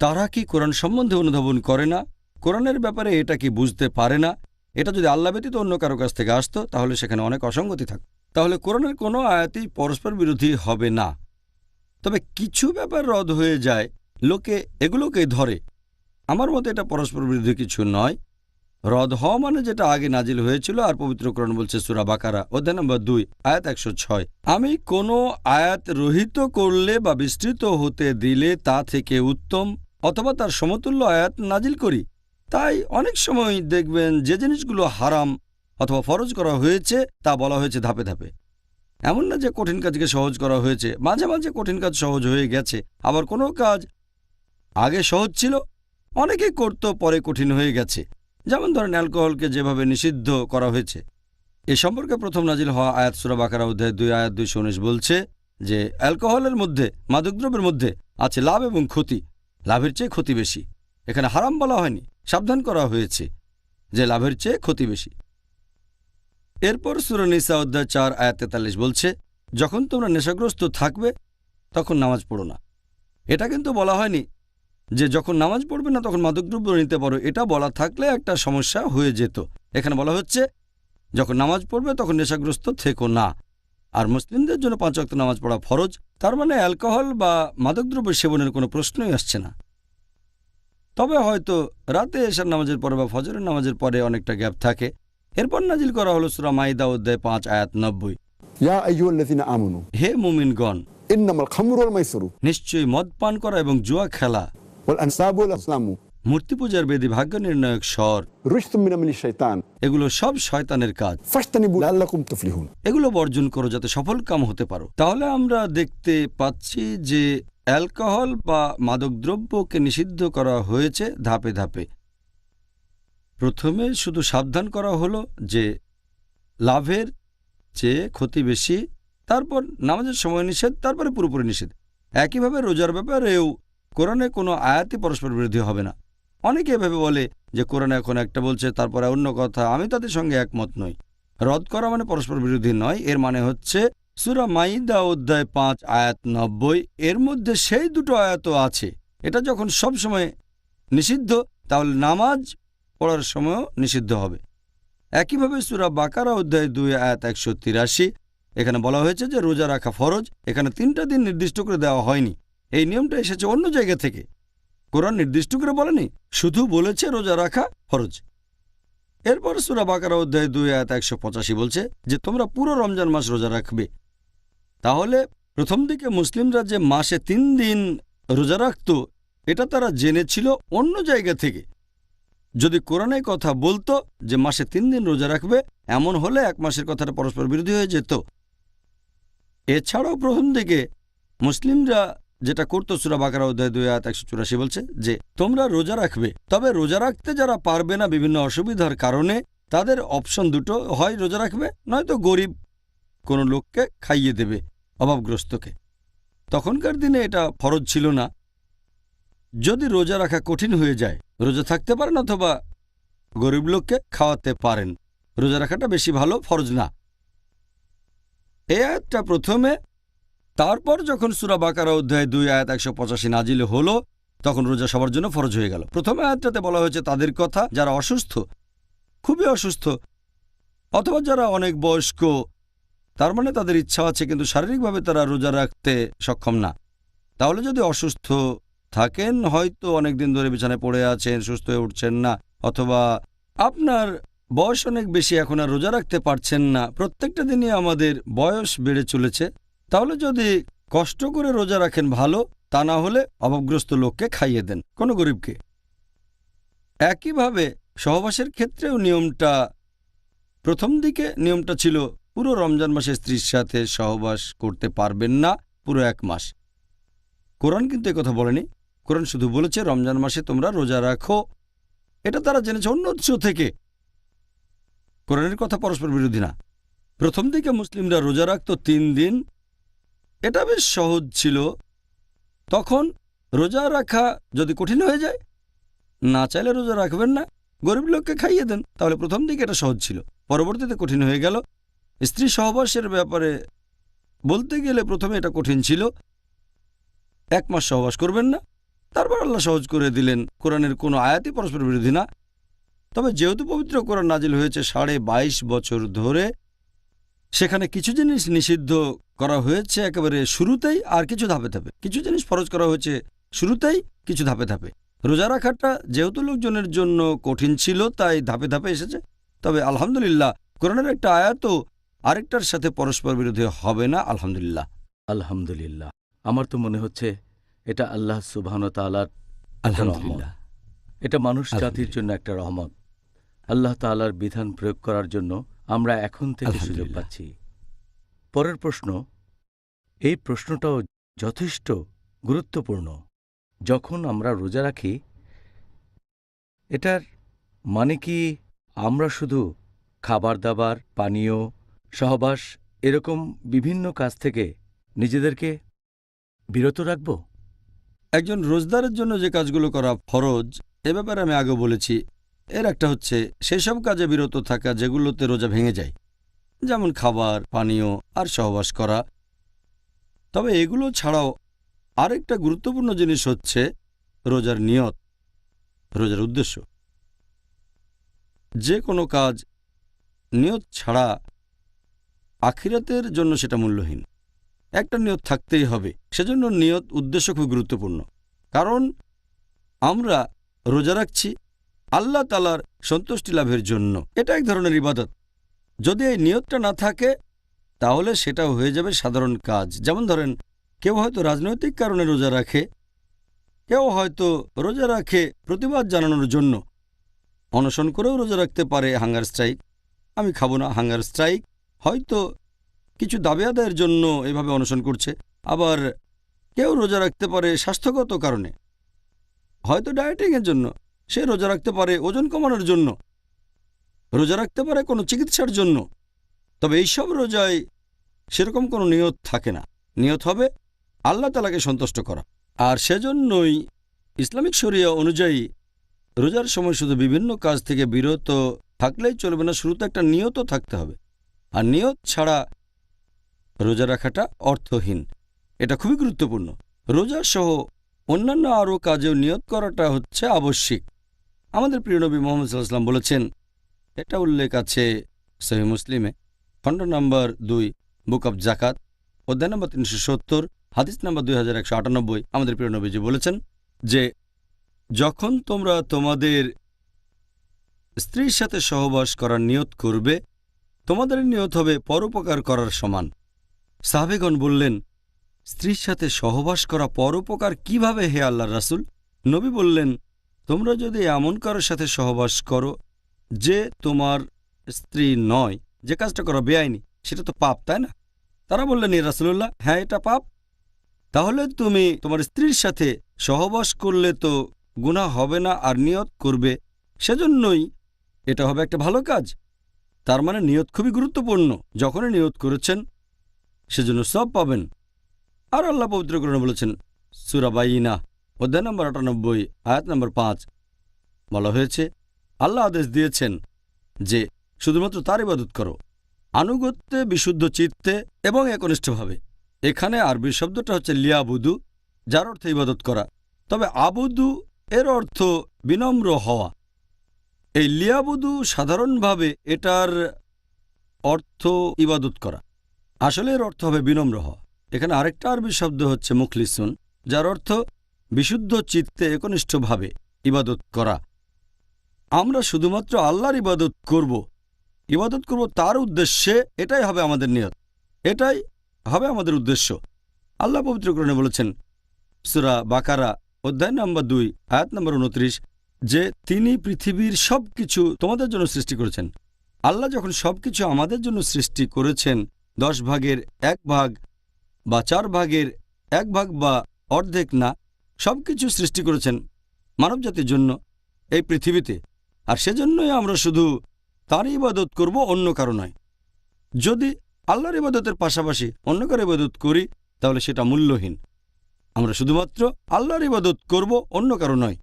তারা কি কোরআন সম্বন্ধে অনুধাবন করে না? কোরআনের ব্যাপারে এটা কি বুঝতে পারে না? এটা যদি আল্লাহ ব্যতীত অন্য কারো কাছ থেকে আসতো তাহলে সেখানে অনেক অসঙ্গতি থাকত। তাহলে কোরআনের কোনো আয়াতই পরস্পর বিরোধী হবে না। তবে কিছু ব্যাপার রদ হয়ে যায়, লোকে এগুলোকে ধরে। আমার মতে এটা পরস্পর বিরোধী কিছু নয়। রদ হওয়া মানে যেটা আগে নাজিল হয়েছিল। আর পবিত্র কোরআন বলছে সূরা বাকারা অধ্যায় নম্বর 2 আয়াত 106, আমি কোনো আয়াত রহিত করলে বা বিস্তৃত হতে দিলে তা থেকে উত্তম অথবা তার সমতুল্য আয়াত নাজিল করি। তাই অনেক সময় দেখবেন যে জিনিসগুলো হারাম অথবা ফরজ করা হয়েছে তা বলা হয়েছে ধাপে ধাপে। এমন না যে কঠিন কাজকে সহজ করা হয়েছে, মাঝে মাঝে কঠিন কাজ সহজ হয়ে গেছে। আবার কোনো কাজ আগে সহজ ছিল, অনেকেই করত, পরে কঠিন হয়ে গেছে। যেমন ধরেন অ্যালকোহলকে যেভাবে নিষিদ্ধ করা হয়েছে। এ সম্পর্কে প্রথম নাজিল হওয়া আয়াত সূরা বাকারা অধ্যায় 2 আয়াত 219 বলছে যে অ্যালকোহলের মধ্যে, মাদকদ্রব্যের মধ্যে আছে লাভ এবং ক্ষতি, লাভের চেয়ে ক্ষতি বেশি। এখানে হারাম বলা হয়নি, সাবধান করা হয়েছে যে লাভের চেয়ে ক্ষতি বেশি। এরপর সূরা নিসা অধ্যায় 4 আয়াত 43 বলছে যখন তোমরা নেশাগ্রস্ত থাকবে তখন নামাজ পড়ো না। এটা কিন্তু বলা হয়নি যে যখন নামাজ পড়বে না তখন মাদকদ্রব্য নিতে পারো। এটা বলা থাকলে একটা সমস্যা হয়ে যেত। এখানে বলা হচ্ছে যখন নামাজ পড়বে তখন নেশাগ্রস্ত থেকো না। আর মুসলিমদের জন্য 5 ওয়াক্ত নামাজ পড়া ফরজ। তার মানে অ্যালকোহল বা মাদকদ্রব্য সেবনের কোনো প্রশ্নই আসছে না। তবে হয়তো রাতে এশার নামাজের পরে বা ফজরের নামাজের পরে অনেকটা গ্যাপ থাকে। এরপর নাজিল করা হলো সূরা মাইদা অধ্যায় 5 আয়াত 90, या अय्युहल्लज़ीना आमनू হে মুমিনগণ, इन्नमल खम्रु वल मैसुरु নিশ্চয়ই মদ পান করা এবং জুয়া খেলা, वल अंसाबु वल असलामु মূর্তি পূজার বেদি, ভাগ্য নির্ণায়ক স্বর, रुज्तुम मिन अमलि शैतान এগুলো সব শয়তানের কাজ। फज्तनिबू लअल्लकुम तुफलिहुन। এগুলো বর্জন করো যাতে সফল কাম হতে পারো। তাহলে আমরা দেখতে পাচ্ছি যে অ্যালকোহল বা মাদকদ্রব্যকে নিষিদ্ধ করা হয়েছে ধাপে ধাপে। প্রথমে শুধু সাবধান করা হলো যে লাভের চেয়ে ক্ষতি বেশি, তারপর নামাজের সময় নিষেধ, তারপরে পুরোপুরি নিষেধ। একইভাবে রোজার ব্যাপারেও কোরআনে কোনো আয়াতই পরস্পর বিরোধী হবে না। অনেকে এভাবে বলে যে কোরআনে এখন একটা বলছে তারপরে অন্য কথা। আমি তাদের সঙ্গে একমত নই। রদ করা মানে পরস্পর বিরোধী নয়। এর মানে হচ্ছে সূরা মাইদা অধ্যায় 5 আয়াত 90, এর মধ্যে সেই দুটো আয়াতও আছে। এটা যখন সব সময় নিষিদ্ধ তাহলে নামাজ পড়ার সময়ও নিষিদ্ধ হবে। একইভাবে সূরা বাকারা অধ্যায় 2 আয়াত 183, এখানে বলা হয়েছে যে রোজা রাখা ফরজ, এখানে 3টা দিন নির্দিষ্ট করে দেওয়া হয়নি। এই নিয়মটা এসেছে অন্য জায়গা থেকে, কোরআন নির্দিষ্ট করে বলেনি, শুধু বলেছে রোজা রাখা ফরজ। এরপর সূরা বাকারা অধ্যায় 2 আয়াত 185 বলছে যে তোমরা পুরো রমজান মাস রোজা রাখবে। তাহলে প্রথম দিকে মুসলিমরা যে মাসে 3 দিন রোজা রাখত, এটা তারা জেনেছিল অন্য জায়গা থেকে। যদি কোরআনে কথা বলতো যে মাসে 3 দিন রোজা রাখবে, এমন হলে 1 মাসের কথাটা পরস্পর বিরোধী হয়ে যেত। এছাড়াও প্রথম দিকে মুসলিমরা যেটা করতো, সূরা বাকারা অধ্যায় 2 আয়াত 184 বলছে যে তোমরা রোজা রাখবে, তবে রোজা রাখতে যারা পারবে না বিভিন্ন অসুবিধার কারণে, তাদের অপশন দুটো, হয় রোজা রাখবে নয়তো গরিব কোনো লোককে খাইয়ে দেবে, অভাবগ্রস্তকে। তখনকার দিনে এটা ফরজ ছিল না। যদি রোজা রাখা কঠিন হয়ে যায়, রোজা থাকতে পারেন অথবা গরিব লোককে খাওয়াতে পারেন, রোজা রাখাটা বেশি ভালো, ফরজ না। এই আয়াতটা প্রথমে, তারপর যখন সূরা বাকারা অধ্যায় 2 আয়াত 185 নাজিল হলো, তখন রোজা সবার জন্য ফরজ হয়ে গেল। প্রথমে আয়াতটাতে বলা হয়েছে তাদের কথা যারা অসুস্থ, খুবই অসুস্থ, অথবা যারা অনেক বয়স্ক, তার মানে তাদের ইচ্ছা আছে কিন্তু শারীরিকভাবে তারা রোজা রাখতে সক্ষম না। তাহলে যদি অসুস্থ থাকেন, হয়তো অনেক দিন ধরে বিছানায় পড়ে আছেন, সুস্থ হয়ে উঠছেন না, অথবা আপনার বয়স অনেক বেশি, এখন আর রোজা রাখতে পারছেন না, প্রত্যেকটা দিনই আমাদের বয়স বেড়ে চলেছে, তাহলে যদি কষ্ট করে রোজা রাখেন ভালো, তা না হলে অভাবগ্রস্ত লোককে খাইয়ে দেন, কোনো গরিবকে। একইভাবে সহবাসের ক্ষেত্রেও নিয়মটা, প্রথম দিকে নিয়মটা ছিল পুরো রমজান মাসে স্ত্রীর সাথে সহবাস করতে পারবেন না পুরো 1 মাস। কোরআন কিন্তু একথা বলেনি, কোরআন শুধু বলেছে রমজান মাসে তোমরা রোজা রাখো। এটা তারা জেনেছে অন্য উৎস থেকে, কোরআনের কথা পরস্পর বিরোধী না। প্রথম দিকে মুসলিমরা রোজা রাখত 3 দিন, এটা বেশ সহজ ছিল। তখন রোজা রাখা যদি কঠিন হয়ে যায়, না চাইলে রোজা রাখবেন না, গরিব লোককে খাইয়ে দেন, তাহলে প্রথম দিকে এটা সহজ ছিল। পরবর্তীতে কঠিন হয়ে গেল। স্ত্রী সহবাসের ব্যাপারে বলতে গেলে প্রথমে এটা কঠিন ছিল, 1 মাস সহবাস করবেন না, তারপর আল্লাহ সহজ করে দিলেন। কোরআনের কোনো আয়াতই পরস্পর বিরোধী না। তবে যেহেতু পবিত্র কোরআন নাজিল হয়েছে 22.5 বছর ধরে, সেখানে কিছু জিনিস নিষিদ্ধ করা হয়েছে একেবারে শুরুতেই, আর কিছু ধাপে ধাপে। কিছু জিনিস ফরজ করা হয়েছে শুরুতেই, কিছু ধাপে ধাপে। রোজা রাখাটা যেহেতু লোকজনের জন্য কঠিন ছিল, তাই ধাপে ধাপে এসেছে। তবে আলহামদুলিল্লাহ, কোরআনের একটা আয়াতও আরেকটার সাথে পরস্পর বিরোধী হবে না, আলহামদুলিল্লাহ। আলহামদুলিল্লাহ। আমার তো মনে হচ্ছে এটা আল্লাহ সুবহান তাআলার আলহামদুলিল্লাহ। এটা মানুষ জাতির জন্য একটা রহমত। আল্লাহ তাআলার বিধান প্রয়োগ করার জন্য আমরা এখন থেকে সুযোগ আলহামদুলিল্লাহ। পাচ্ছি। পরের প্রশ্ন, এই প্রশ্নটাও যথেষ্ট গুরুত্বপূর্ণ। যখন আমরা রোজা রাখি, এটার মানে কি আমরা শুধু খাবার দাবার, পানীয়, সহবাস এরকম বিভিন্ন কাজ থেকে নিজেদেরকে বিরত রাখব? একজন রোজদারের জন্য যে কাজগুলো করা ফরজ, এ ব্যাপারে আমি আগে বলেছি। এর একটা হচ্ছে সেসব কাজে বিরত থাকা যেগুলোতে রোজা ভেঙে যায়, যেমন খাবার, পানীয় আর সহবাস করা। তবে এগুলো ছাড়াও আরেকটা গুরুত্বপূর্ণ জিনিস হচ্ছে রোজার নিয়ত, রোজার উদ্দেশ্য। যে কোনো কাজ নিয়ত ছাড়া আখিরাতের জন্য সেটা মূল্যহীন। একটা নিয়ত থাকতেই হবে। সেজন্য নিয়ত, উদ্দেশ্য খুব গুরুত্বপূর্ণ। কারণ আমরা রোজা রাখছি আল্লাহ তাআলার সন্তুষ্টি লাভের জন্য। এটা এক ধরনের ইবাদত। যদি এই নিয়তটা না থাকে, তাহলে সেটা হয়ে যাবে সাধারণ কাজ। যেমন ধরেন, কেউ হয়তো রাজনৈতিক কারণে রোজা রাখে, কেউ হয়তো রোজা রাখে প্রতিবাদ জানানোর জন্য, অনশন করেও রোজা রাখতে পারে, হাঙ্গার স্ট্রাইক, আমি খাবো না হাঙ্গার স্ট্রাইক, হয়তো কিছু দাবি আদায়ের জন্য এভাবে অনশন করছে। আবার কেউ রোজা রাখতে পারে স্বাস্থ্যগত কারণে, হয়তো ডায়েটিংয়ের জন্য, সে রোজা রাখতে পারে ওজন কমানোর জন্য, রোজা রাখতে পারে কোনো চিকিৎসার জন্য। তবে এইসব রোজায় সেরকম কোনো নিয়ত থাকে না। নিয়ত হবে আল্লাহ তাআলাকে সন্তুষ্ট করা। আর সেজন্যই ইসলামিক শরিয়া অনুযায়ী রোজার সময় শুধু বিভিন্ন কাজ থেকে বিরত থাকলেই চলবে না, শুরুতে একটা নিয়তও থাকতে হবে। আর নিয়ত ছাড়া রোজা রাখাটা অর্থহীন। এটা খুবই গুরুত্বপূর্ণ। রোজা সহ অন্যান্য আরও কাজেও নিয়ত করাটা হচ্ছে আবশ্যিক। আমাদের প্রিয় নবী মুহাম্মদ সাল্লাল্লাহু আলাইহি ওয়াসাল্লাম বলেছেন, এটা উল্লেখ আছে সহিহ মুসলিমে, খণ্ড নম্বর 2, বুক অব জাকাত, অধ্যায় নম্বর 370, হাদিস নম্বর 2198, আমাদের প্রিয় নবীজি বলেছেন যে যখন তোমরা তোমাদের স্ত্রীর সাথে সহবাস করার নিয়ত করবে, তোমাদের নিয়ত হবে পরোপকার করার সমান। সাহাবেগণ বললেন, স্ত্রীর সাথে সহবাস করা পরোপকার কিভাবে হে আল্লাহর রাসূল? নবী বললেন, তোমরা যদি এমন কারোর সাথে সহবাস করো যে তোমার স্ত্রী নয়, যে কাজটা করা বেআইনি, সেটা তো পাপ, তাই না? তারা বললেন, ইয়া রাসূলুল্লাহ, হ্যাঁ এটা পাপ। তাহলে তুমি তোমার স্ত্রীর সাথে সহবাস করলে তো গুনাহ হবে না, আর নিয়ত করবে, সেজন্যই এটা হবে একটা ভালো কাজ। তার মানে নিয়ত খুবই গুরুত্বপূর্ণ। যখনই নিয়ত করেছেন সেজন্য সব পাবেন। আর আল্লাহ পবিত্র কোরআনে বলেছেন, সূরা বাইয়িনা, অধ্যায় নম্বর 98, আয়াত নম্বর 5, বলা হয়েছে, আল্লাহ আদেশ দিয়েছেন যে শুধুমাত্র তার ইবাদত করো, আনুগত্যে, বিশুদ্ধ চিত্তে এবং একনিষ্ঠভাবে। এখানে আরবি শব্দটা হচ্ছে লিয়াবুদু, যার অর্থ ইবাদত করা। তবে আবুদু এর অর্থ বিনম্র হওয়া। এই লিয়াবুদু সাধারণভাবে এটার অর্থ ইবাদত করা, আসলে এর অর্থ হবে বিনম্র হওয়া। এখানে আরেকটা আরবি শব্দ হচ্ছে মুখলিসুন, যার অর্থ বিশুদ্ধ চিত্তে একনিষ্ঠভাবে ইবাদত করা। আমরা শুধুমাত্র আল্লাহর ইবাদত করব তার উদ্দেশ্যে, এটাই হবে আমাদের নিয়ত, এটাই হবে আমাদের উদ্দেশ্য। আল্লাহ পবিত্র কোরআনে বলেছেন, সূরা বাকারা, অধ্যায় নম্বর 2, আয়াত নম্বর 29, যে তিনি পৃথিবীর সব কিছু তোমাদের জন্য সৃষ্টি করেছেন। আল্লাহ যখন সব কিছু আমাদের জন্য সৃষ্টি করেছেন, 10 ভাগের 1 ভাগ বা 4 ভাগের 1 ভাগ বা অর্ধেক না, সব কিছু সৃষ্টি করেছেন মানবজাতির জন্য এই পৃথিবীতে। আর সেজন্যই আমরা শুধু তার ইবাদত করব, অন্য কারো নয়। যদি আল্লাহর ইবাদতের পাশাপাশি অন্য কারো ইবাদত করি, তাহলে সেটা মূল্যহীন। আমরা শুধুমাত্র আল্লাহর ইবাদত করব, অন্য কারো নয়।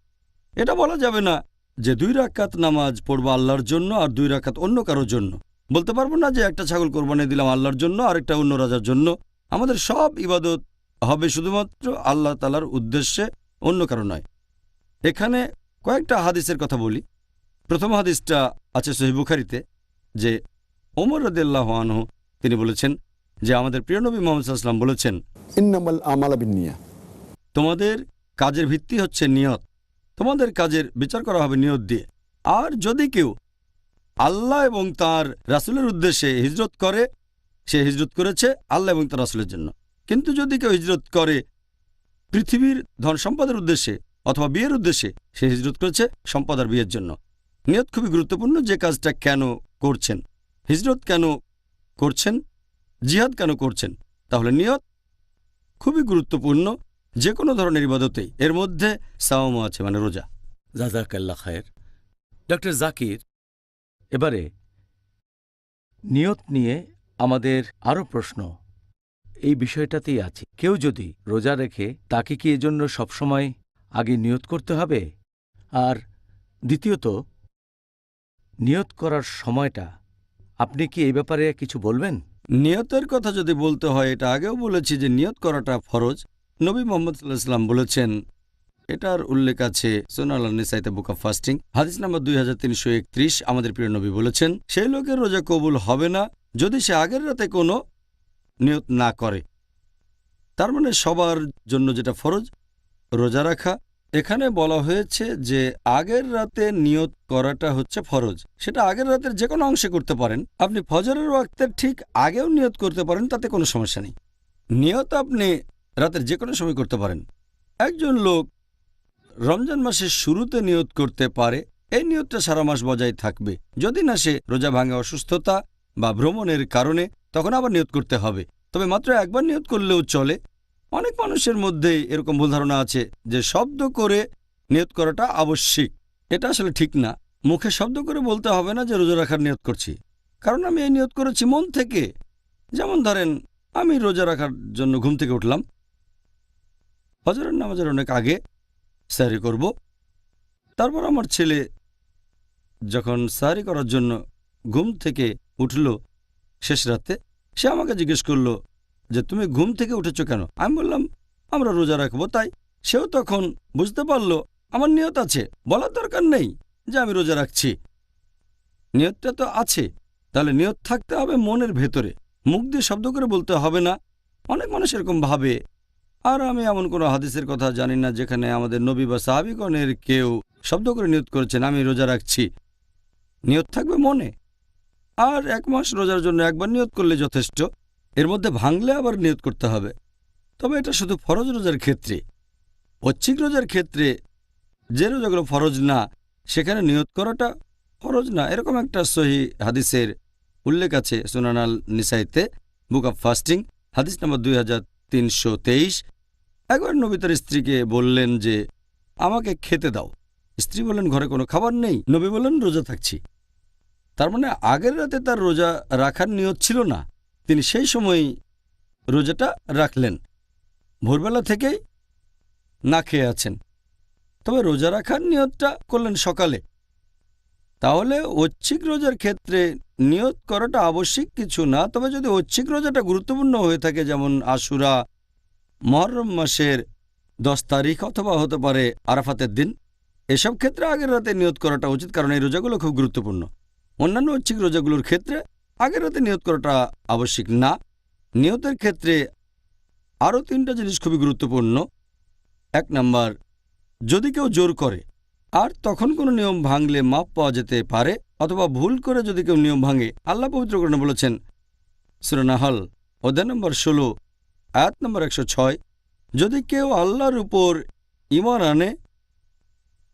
এটা বলা যাবে না যে 2 রাকাত নামাজ পড়ব আল্লাহর জন্য আর 2 রাকাত অন্য কারোর জন্য। বলতে পারবো না যে একটা ছাগল কোরবানি দিলাম আল্লাহর জন্য, আরেকটা অন্য রাজার জন্য। আমাদের সব ইবাদত হবে শুধুমাত্র আল্লাহ তাআলার উদ্দেশ্যে, অন্য কারো নয়। এখানে কয়েকটা হাদিসের কথা বলি। প্রথম হাদিসটা আছে সহিহ বুখারীতে, যে ওমর রাদিয়াল্লাহু আনহু তিনি বলেছেন যে আমাদের প্রিয় নবী মুহাম্মদ সাল্লাল্লাহু আলাইহি ওয়াসাল্লাম বলেছেন, ইন্নামাল আমালা বিন্নিয়া, তোমাদের কাজের ভিত্তি হচ্ছে নিয়ত, তোমাদের কাজের বিচার করা হবে নিয়ত দিয়ে। আর যদি কেউ আল্লাহ এবং তার রাসূলের উদ্দেশ্যে হিজরত করে, সে হিজরত করেছে আল্লাহ এবং তার রাসূলের জন্য। কিন্তু যদি কেউ হিজরত করে পৃথিবীর ধন সম্পদের উদ্দেশ্যে অথবা বিয়ের উদ্দেশ্যে, সে হিজরত করেছে সম্পদ আর বিয়ের জন্য। নিয়ত খুবই গুরুত্বপূর্ণ, যে কাজটা কেন করছেন, হিজরত কেন করছেন, জিহাদ কেন করছেন। তাহলে নিয়ত খুবই গুরুত্বপূর্ণ যে কোনো ধরনের ইবাদতেই। এর মধ্যে সাওমও আছে, মানে রোজা। জাযাকাল্লাহ খায়ের। ডক্টর জাকির, এবারে নিয়ত নিয়ে আমাদের আরও প্রশ্ন এই বিষয়টাতেই আছে। কেউ যদি রোজা রেখে, তাকে কি এজন্য সবসময় আগে নিয়ত করতে হবে? আর দ্বিতীয়ত, নিয়ত করার সময়টা আপনি কি এই ব্যাপারে কিছু বলবেন? নিয়তের কথা যদি বলতে হয়, এটা আগেও বলেছি যে নিয়ত করাটা ফরজ। নবী মুহাম্মদ সাল্লাল্লাহু আলাইহি ওয়াসাল্লাম বলেছেন, এটার উল্লেখ আছে সুনান আন-নিসাইতে, বুক অব ফাস্টিং, হাদিস নাম্বার 2331। আমাদের প্রিয় নবী বলেছেন, সেই লোকের রোজা কবুল হবে না যদি সে আগের রাতে কোনো নিয়ত না করে। তার মানে সবার জন্য যেটা ফরজ, রোজা রাখা। এখানে বলা হয়েছে যে আগের রাতে নিয়ত করাটা হচ্ছে ফরজ। সেটা আগের রাতের যে কোনো অংশে করতে পারেন। আপনি ফজরের ওয়াক্তের ঠিক আগেও নিয়ত করতে পারেন, তাতে কোনো সমস্যা নেই। নিয়ত আপনি রাতের যে কোনো সময় করতে পারেন। একজন লোক রমজান মাসের শুরুতে নিয়ত করতে পারে, এই নিয়তটা সারা মাস বজায় থাকবে। যদি না সে রোজা ভাঙে অসুস্থতা বা ভ্রমণের কারণে, তখন আবার নিয়ত করতে হবে। তবে মাত্র একবার নিয়ত করলেও চলে। অনেক মানুষের মধ্যে এরকম ভুল ধারণা আছে যে শব্দ করে নিয়ত করাটা আবশ্যিক। এটা আসলে ঠিক না। মুখে শব্দ করে বলতে হবে না যে রোজা রাখার নিয়ত করছি, কারণ আমি এই নিয়ত করেছি মন থেকে। যেমন ধরেন, আমি রোজা রাখার জন্য ঘুম থেকে উঠলাম, ফজরের নামাজের অনেক আগে সাহরি করব। তারপর আমার ছেলে যখন সাহরি করার জন্য ঘুম থেকে উঠল শেষ রাতে, সে আমাকে জিজ্ঞেস করলো যে তুমি ঘুম থেকে উঠেছ কেন? আমি বললাম আমরা রোজা রাখবো তাই। সেও তখন বুঝতে পারল আমার নিয়ত আছে, বলার দরকার নেই যে আমি রোজা রাখছি, নিয়তটা তো আছে। তাহলে নিয়ত থাকতে হবে মনের ভেতরে। মুখ দিয়ে শব্দ করে বলতে হবে না। অনেক মানুষ এরকম ভাবে। আর আমি এমন কোনো হাদিসের কথা জানি না যেখানে আমাদের নবী বা সাহাবীগণের কেউ শব্দ করে নিয়ত করেছেন আমি রোজা রাখছি। নিয়ত থাকবে মনে। আর 1 মাস রোজার জন্য একবার নিয়ত করলে যথেষ্ট। এর মধ্যে ভাঙলে আবার নিয়ত করতে হবে। তবে এটা শুধু ফরজ রোজার ক্ষেত্রে। ঐচ্ছিক রোজার ক্ষেত্রে যে রোজাগুলো ফরজ না সেখানে নিয়ত করাটা ফরজ না, এরকম একটা সহিহ হাদিসের উল্লেখ আছে সুনান আল নিসাইতে, বুক অব ফাস্টিং, হাদিস নম্বর 2323। একবার নবী তার স্ত্রীকে বললেন যে আমাকে খেতে দাও। স্ত্রী বললেন ঘরে কোনো খাবার নেই। নবী বললেন রোজা থাকছি। তার মানে আগের রাতে তার রোজা রাখার নিয়ত ছিল না, তিনি সেই সময়ই রোজাটা রাখলেন। ভোরবেলা থেকেই না খেয়ে আছেন, তবে রোজা রাখার নিয়তটা করলেন সকালে। তাহলে ঐচ্ছিক রোজার ক্ষেত্রে নিয়ত করাটা আবশ্যিক কিছু না। তবে যদি ঐচ্ছিক রোজাটা গুরুত্বপূর্ণ হয়ে থাকে, যেমন আশুরা, মুহররম মাসের 10 তারিখ অথবা হতে পারে আরাফাতের দিন, এসব ক্ষেত্রে আগের রাতে নিয়ত করাটা উচিত, কারণ এই রোজাগুলো খুব গুরুত্বপূর্ণ। অন্যান্য ঐচ্ছিক রোজাগুলোর ক্ষেত্রে আগের রাতে নিয়ত করাটা আবশ্যিক না। নিয়তের ক্ষেত্রে আরও 3টা জিনিস খুবই গুরুত্বপূর্ণ। 1 নাম্বার, যদি কেউ জোর করে আর তখন কোনো নিয়ম ভাঙলে মাপ পাওয়া যেতে পারে, অথবা ভুল করে যদি কেউ নিয়ম ভাঙে, আল্লাহ পবিত্র কোরআনে বলেছেন সূরা নাহল অধ্যায় নম্বর 16 আয়াত নম্বর 106, যদি কেউ আল্লাহর উপর ঈমান আনে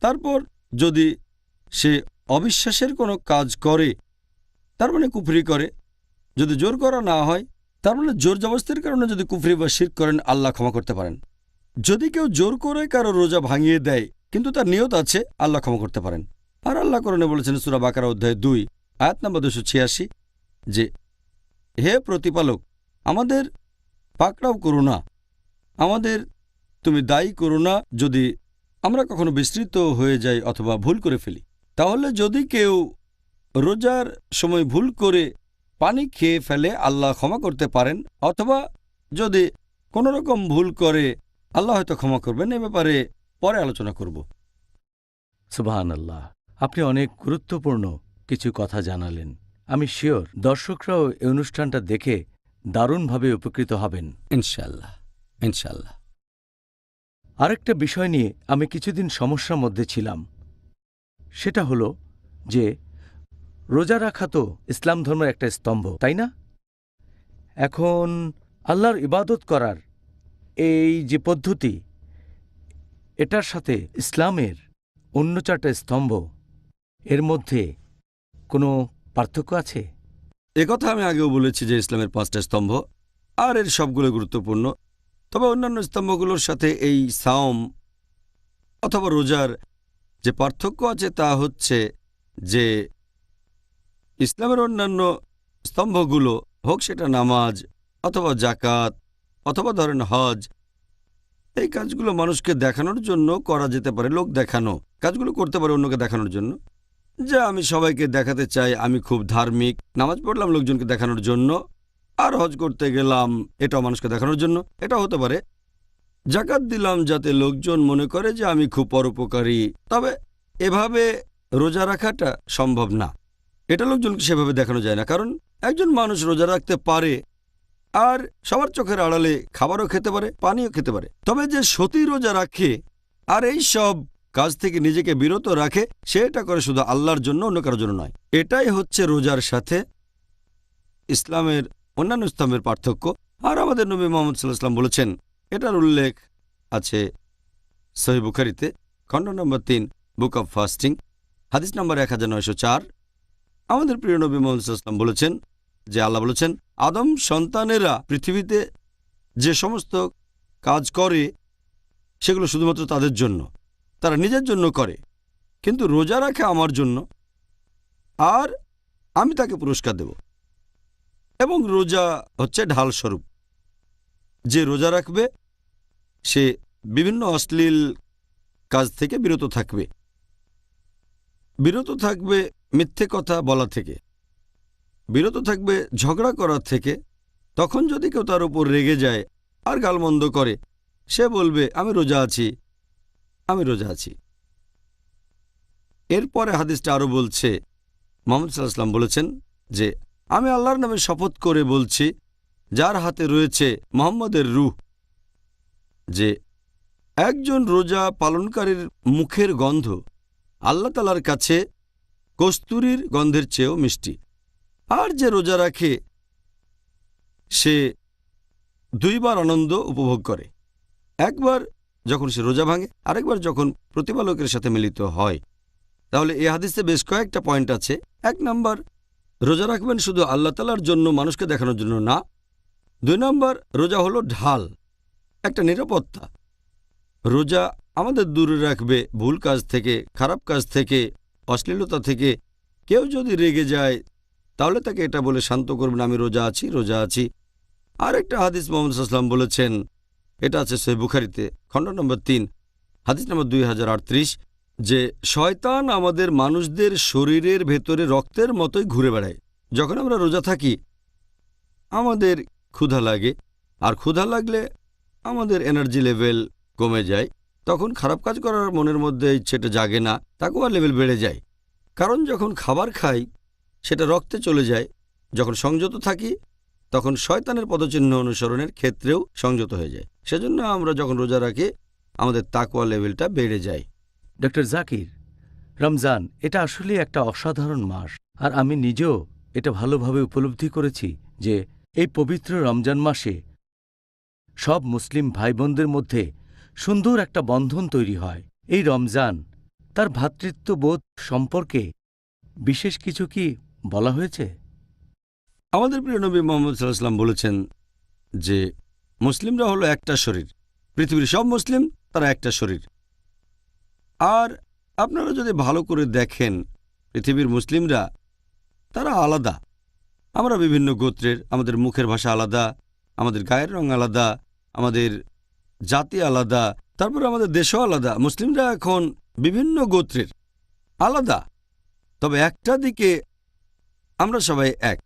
তারপর যদি সে অবিশ্বাসের কোনো কাজ করে, তার মানে কুফরি করে, যদি জোর করা না হয়, তার মানে জোর জবরদস্তির কারণে যদি কুফরি বা শিরক করেন, আল্লাহ ক্ষমা করতে পারেন। যদি কেউ জোর করে কারো রোজা ভাঙিয়ে দেয় কিন্তু তার নিয়ত আছে, আল্লাহ ক্ষমা করতে পারেন। আর আল্লাহ কোরআনে বলেছেন সূরা বাকারা অধ্যায় 2 আয়াত নম্বর 286 যে হে প্রতিপালক, আমাদের পাকড়াও করো না, আমাদের তুমি দায়ী করো না যদি আমরা কখনো বিস্মৃত হয়ে যাই অথবা ভুল করে ফেলি। তাহলে যদি কেউ রোজার সময় ভুল করে পানি খেয়ে ফেলে, আল্লাহ ক্ষমা করতে পারেন, অথবা যদি কোনো রকম ভুল করে, আল্লাহ হয়তো ক্ষমা করবেন। এ ব্যাপারে পরে আলোচনা করব। সুবহানাল্লাহ, আপনি অনেক গুরুত্বপূর্ণ কিছু কথা জানালেন। আমি শিওর দর্শকরাও এই অনুষ্ঠানটা দেখে দারুণভাবে উপকৃত হবেন ইনশাআল্লাহ, ইনশাআল্লাহ। আরেকটা বিষয় নিয়ে আমি কিছুদিন সমস্যার মধ্যে ছিলাম। সেটা হলো যে রোজা রাখা তো ইসলাম ধর্মের একটা স্তম্ভ, তাই না? এখন আল্লাহর ইবাদত করার এই যে পদ্ধতি, এটার সাথে ইসলামের অন্য 4টা স্তম্ভ, এর মধ্যে কোনো পার্থক্য আছে? একথা আমি আগেও বলেছি যে ইসলামের 5টা স্তম্ভ, আর এর সবগুলো গুরুত্বপূর্ণ। তবে অন্যান্য স্তম্ভগুলোর সাথে এই সাওম অথবা রোজার যে পার্থক্য আছে তা হচ্ছে যে ইসলামের অন্যান্য স্তম্ভগুলো, হোক সেটা নামাজ অথবা জাকাত অথবা ধরেন হজ, এই কাজগুলো মানুষকে দেখানোর জন্য করা যেতে পারে। লোক দেখানো কাজগুলো করতে পারে অন্যকে দেখানোর জন্য, যে আমি সবাইকে দেখাতে চাই আমি খুব ধার্মিক। নামাজ পড়লাম লোকজনকে দেখানোর জন্য, আর হজ করতে গেলাম এটাও মানুষকে দেখানোর জন্য, এটা হতে পারে। জাকাত দিলাম যাতে লোকজন মনে করে যে আমি খুব পরোপকারী। তবে এভাবে রোজা রাখাটা সম্ভব না, এটা লোকজনকে সেভাবে দেখানো যায় না। কারণ একজন মানুষ রোজা রাখতে পারে আর সবার চোখের আড়ালে খাবারও খেতে পারে, পানিও খেতে পারে। তবে যে সতী রোজা রাখে আর এই সব কাজ থেকে নিজেকে বিরত রাখে, সেটা করে শুধু আল্লাহর জন্য, অন্য কারোর জন্য নয়। এটাই হচ্ছে রোজার সাথে ইসলামের অন্যান্য স্তম্ভের পার্থক্য। আর আমাদের নবী মুহাম্মদ সাল্লাল্লাহু আলাইহি ওয়াসাল্লাম বলেছেন, এটার উল্লেখ আছে সহিহ বুখারীতে খণ্ড নম্বর 3 বুক অব ফাস্টিং, হাদিস নম্বর 1904। আমাদের প্রিয় নবী মুহাম্মদ সাল্লাল্লাহু আলাইহি ওয়াসাল্লাম বলেছেন যে আল্লাহ বলেছেন, আদম সন্তানেরা পৃথিবীতে যে সমস্ত কাজ করে সেগুলো শুধুমাত্র তাদের জন্য, তারা নিজের জন্য করে, কিন্তু রোজা রাখে আমার জন্য, আর আমি তাকে পুরস্কার দেব। এবং রোজা হচ্ছে ঢাল স্বরূপ। যে রোজা রাখবে সে বিভিন্ন অশ্লীল কাজ থেকে বিরত থাকবে, বিরত থাকবে মিথ্যে কথা বলা থেকে, বিরত থাকবে ঝগড়া করার থেকে। তখন যদি কেউ তার উপর রেগে যায় আর গালমন্দ করে, সে বলবে আমি রোজা আছি, আমি রোজা আছি। এরপরে হাদিসটা আরও বলছে, মুহাম্মদ সাল্লাল্লাহু আলাইহি ওয়াসাল্লাম বলেছেন যে আমি আল্লাহর নামে শপথ করে বলছি, যার হাতে রয়েছে মুহাম্মদের রূহ, যে একজন রোজা পালনকারীর মুখের গন্ধ আল্লাহ তাআলার কাছে কস্তুরীর গন্ধের চেয়েও মিষ্টি। আর যে রোজা রাখে সে দুইবার আনন্দ উপভোগ করে, একবার যখন সে রোজা ভাঙে, আরেকবার যখন প্রতিপালকের সাথে মিলিত হয়। তাহলে এই হাদিসে বেশ কয়েকটা পয়েন্ট আছে। 1 নম্বর, রোজা রাখবেন শুধু আল্লাহ তাআলার জন্য, মানুষকে দেখানোর জন্য না। 2 নম্বর, রোজা হলো ঢাল, একটা নিরাপত্তা। রোজা আমাদের দূরে রাখবে ভুল কাজ থেকে, খারাপ কাজ থেকে, অশ্লীলতা থেকে। কেউ যদি রেগে যায় তাহলে তাকে এটা বলে শান্ত করবেন, আমি রোজা আছি, রোজা আছি। আরেকটা হাদিস মুহাম্মদ সাল্লাল্লাহু আলাইহি ওয়াসাল্লাম বলেছেন, এটা আছে সহিহ বুখারীতে, খণ্ড নম্বর 3, হাদিস নম্বর 2038, যে শয়তান আমাদের মানুষদের শরীরের ভেতরে রক্তের মতোই ঘুরে বেড়ায়। যখন আমরা রোজা থাকি আমাদের ক্ষুধা লাগে, আর ক্ষুধা লাগলে আমাদের এনার্জি লেভেল কমে যায়। তখন খারাপ কাজ করার মনের মধ্যে ইচ্ছেটা জাগে না, তাকওয়ার লেভেল বেড়ে যায়। কারণ যখন খাবার খাই সেটা রক্তে চলে যায়। যখন সংযত থাকি তখন শয়তানের পদচিহ্ন অনুসরণের ক্ষেত্রেও সংযত হয়ে যায়। সেজন্য আমরা যখন রোজা রাখি আমাদের তাকওয়া লেভেলটা বেড়ে যায়। ডক্টর জাকির, রমজান এটা আসলে একটা অসাধারণ মাস, আর আমি নিজেও এটা ভালোভাবে উপলব্ধি করেছি যে এই পবিত্র রমজান মাসে সব মুসলিম ভাই বোনদের মধ্যে সুন্দর একটা বন্ধন তৈরি হয়। এই রমজান তার ভ্রাতৃত্ববোধ সম্পর্কে বিশেষ কিছু কি বলা হয়েছে? আমাদের প্রিয় নবী মুহাম্মদ সাল্লাল্লাহু আলাইহি ওয়াসাল্লাম বলেছেন যে মুসলিমরা হলো একটা শরীর, পৃথিবীর সব মুসলিম তারা একটা শরীর। আর আপনারা যদি ভালো করে দেখেন পৃথিবীর মুসলিমরা তারা আলাদা। আমরা বিভিন্ন গোত্রের, আমাদের মুখের ভাষা আলাদা, আমাদের গায়ের রং আলাদা, আমাদের জাতি আলাদা, তারপর আমাদের দেশও আলাদা। মুসলিমরা এখন বিভিন্ন গোত্রের আলাদা, তবে একটা দিকে আমরা সবাই এক,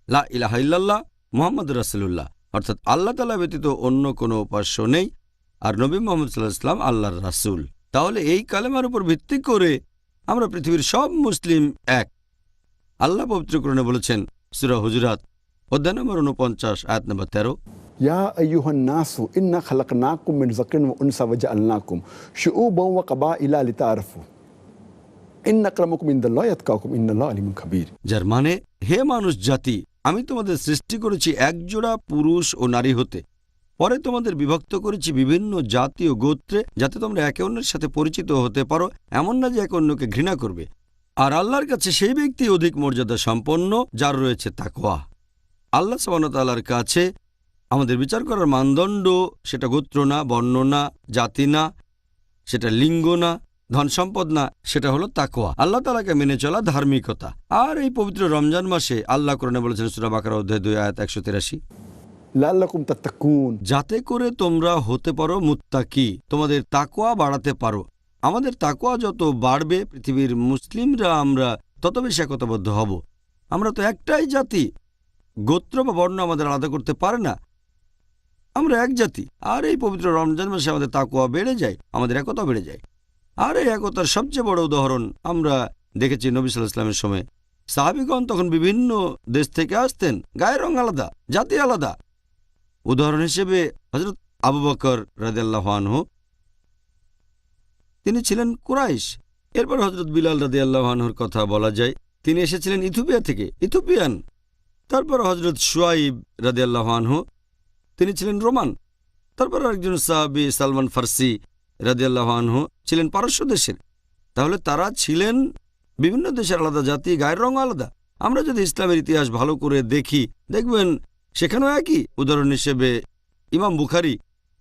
লা ইলাহা ইল্লাল্লাহ মুহাম্মাদুর রাসূলুল্লাহ, অর্থাৎ আল্লাহ তাআলা ব্যতীত অন্য কোনো উপাস্য নেই, আর নবী মুহাম্মদ সাল্লাল্লাহু আলাইহি ওয়াসাল্লাম আল্লাহর রাসূল। তাহলে এই কালেমার উপর ভিত্তি করে আমরা পৃথিবীর সব মুসলিম এক। আল্লাহ পবিত্র কোরআনে বলেছেন, সূরা হুজুরাত অধ্যায় নম্বর 49 আয়াত নম্বর 13, या अय्युहन नासु इन्ना खलकनाकुम मिन ज़करिन व उनसा वजअलनाकुम शुऊबन व क़बाइला लिताअरफू इन्ना अक्रमकुम इनदल्लाहि अतकाकुम इन्नल्लाहा अलीमुन खबीर। যার মানে, হে মানুষ জাতি, আমি তোমাদের সৃষ্টি করেছি একজোড়া পুরুষ ও নারী হতে, পরে তোমাদের বিভক্ত করেছি বিভিন্ন জাতি ও গোত্রে, যাতে তোমরা একে অন্যের সাথে পরিচিত হতে পারো, এমন না যে একে অন্যকে ঘৃণা করবে। আর আল্লাহর কাছে সেই ব্যক্তি অধিক মর্যাদা সম্পন্ন যার রয়েছে তাকওয়া। আল্লাহ সুবহানাহু ওয়া তাআলার কাছে আমাদের বিচার করার মানদণ্ড সেটা গোত্র না, বর্ণ না, জাতি না, সেটা লিঙ্গ না, ধন সম্পদ না, সেটা হলো তাকওয়া, আল্লাহ তাআলাকে মেনে চলা ধার্মিকতা। আর এই পবিত্র রমজান মাসে আল্লাহ কোরআনে বলেছেন সূরা বাকারা অধ্যায় 2 আয়াত 183, लाल्लकुम तत्तकुन, যাতে করে তোমরা হতে পারো মুত্তাকি, তোমাদের তাকওয়া বাড়াতে পারো। আমাদের তাকওয়া যত বাড়বে পৃথিবীর মুসলিমরা আমরা তত বেশি একতাবদ্ধ হব। আমরা তো একটাই জাতি, গোত্র বা বর্ণ আমাদের আলাদা করতে পারে না, আমরা এক জাতি। আর এই পবিত্র রমজান মাসে আমাদের তাকওয়া বেড়ে যায়, আমাদের একতা বেড়ে যায়। আর এই একতার সবচেয়ে বড় উদাহরণ আমরা দেখেছি নবী সাল্লাল্লাহু আলাইহি ওয়াসাল্লামের সময়। সাহাবীগণ তখন বিভিন্ন দেশ থেকে আসতেন, গায়ের রং আলাদা, জাতি আলাদা। উদাহরণ হিসেবে হযরত আবু বকর রাদিয়াল্লাহু আনহু, তিনি ছিলেন কুরাইশ। এরপর হযরত বিলাল রাদিয়াল্লাহু আনহুর কথা বলা যায়, তিনি এসেছিলেন ইথিওপিয়া থেকে, ইথিওপিয়ান। তারপর হযরত শুআইব রাদিয়াল্লাহু আনহু, তিনি ছিলেন রোমান। তারপর আরেকজন সাহাবী সালমান ফার্সি রাদিয়াল্লাহু আনহু ছিলেন পারস্য দেশের। তাহলে তারা ছিলেন বিভিন্ন দেশের আলাদা জাতি, গায়ের রং আলাদা। আমরা যদি ইসলামের ইতিহাস ভালো করে দেখি দেখবেন সেখানেও একই। উদাহরণ হিসেবে ইমাম বুখারী,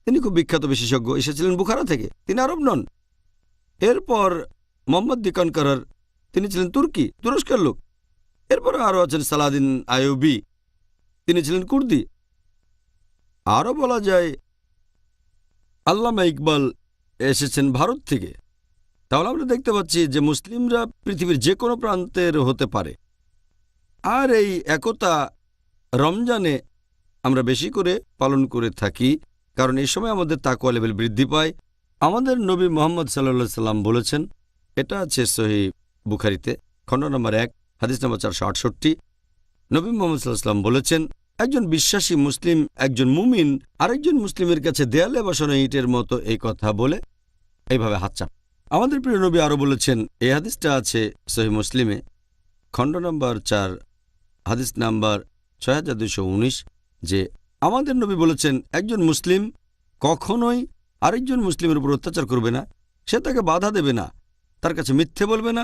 তিনি খুব বিখ্যাত বিশেষজ্ঞ, এসেছিলেন বুখারা থেকে, তিনি আরব নন। এরপর মোহাম্মদ দিকানকারার, তিনি ছিলেন তুরস্কের লোক। এরপর আরও আছেন সালাদিন আইয়ুবী, তিনি ছিলেন কুর্দি। আরও বলা যায় আল্লামা ইকবাল এসেছেন ভারত থেকে। তাহলে আমরা দেখতে পাচ্ছি যে মুসলিমরা পৃথিবীর যে কোনো প্রান্তের হতে পারে। আর এই একতা রমজানে আমরা বেশি করে পালন করে থাকি, কারণ এই সময় আমাদের তাকওয়া লেভেল বৃদ্ধি পায়। আমাদের নবী মুহাম্মদ সাল্লাল্লাহু আলাইহি সাল্লাম বলেছেন, এটা আছে সহিহ বুখারীতে, খণ্ড নম্বর 1 হাদিস নম্বর 468, নবী মুহাম্মদ সাল্লাল্লাহু আলাইহি ওয়াসাল্লাম বলেছেন, একজন বিশ্বাসী মুসলিম একজন মুমিন আরেকজন মুসলিমের কাছে দেয়ালে বসানো ইটের মতো এই কথা বলে এইভাবে হাত চাপ। আমাদের প্রিয় নবী আরও বলেছেন, এই হাদিসটা আছে সহিহ মুসলিমে, খণ্ড নম্বর 4, হাদিস নাম্বার 6219, যে আমাদের নবী বলেছেন, একজন মুসলিম কখনোই আরেকজন মুসলিমের উপর অত্যাচার করবে না, সে তাকে বাধা দেবে না, তার কাছে মিথ্যে বলবে না,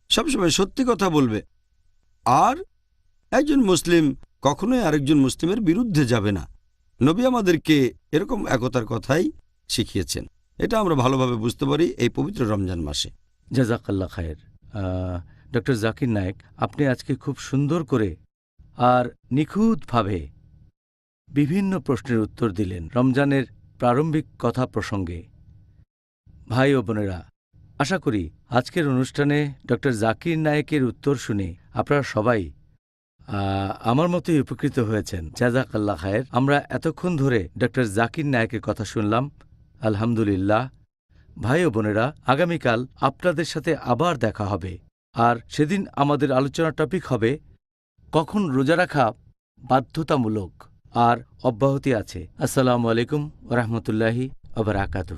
সবসময় সত্যি কথা বলবে। আর একজন মুসলিম কখনোই আরেকজন মুসলিমের বিরুদ্ধে যাবে না। নবী আমাদেরকে এরকম একতার কথাই শিখিয়েছেন। এটা আমরা ভালোভাবে বুঝতে পারি এই পবিত্র রমজান মাসে। জাজাকাল্লাহ খায়ের। ডক্টর জাকির নায়েক, আপনি আজকে খুব সুন্দর করে আর নিখুঁতভাবে বিভিন্ন প্রশ্নের উত্তর দিলেন রমজানের প্রারম্ভিক কথা প্রসঙ্গে। ভাই ও বোনেরা, আশা করি আজকের অনুষ্ঠানে ডক্টর জাকির নায়েকের উত্তর শুনে আপনারা সবাই আমার মতোই উপকৃত হয়েছেন। জাজাকাল্লাহ খায়ের। আমরা এতক্ষণ ধরে ডক্টর জাকির নায়েকের কথা শুনলাম, আলহামদুলিল্লাহ। ভাই ও বোনেরা, আগামীকাল আপনাদের সাথে আবার দেখা হবে, আর সেদিন আমাদের আলোচনার টপিক হবে কখন রোজা রাখা বাধ্যতামূলক আর অব্যাহতি আছে। আসসালামু আলাইকুম ওয়া রাহমাতুল্লাহি ওয়া বারাকাতুহু।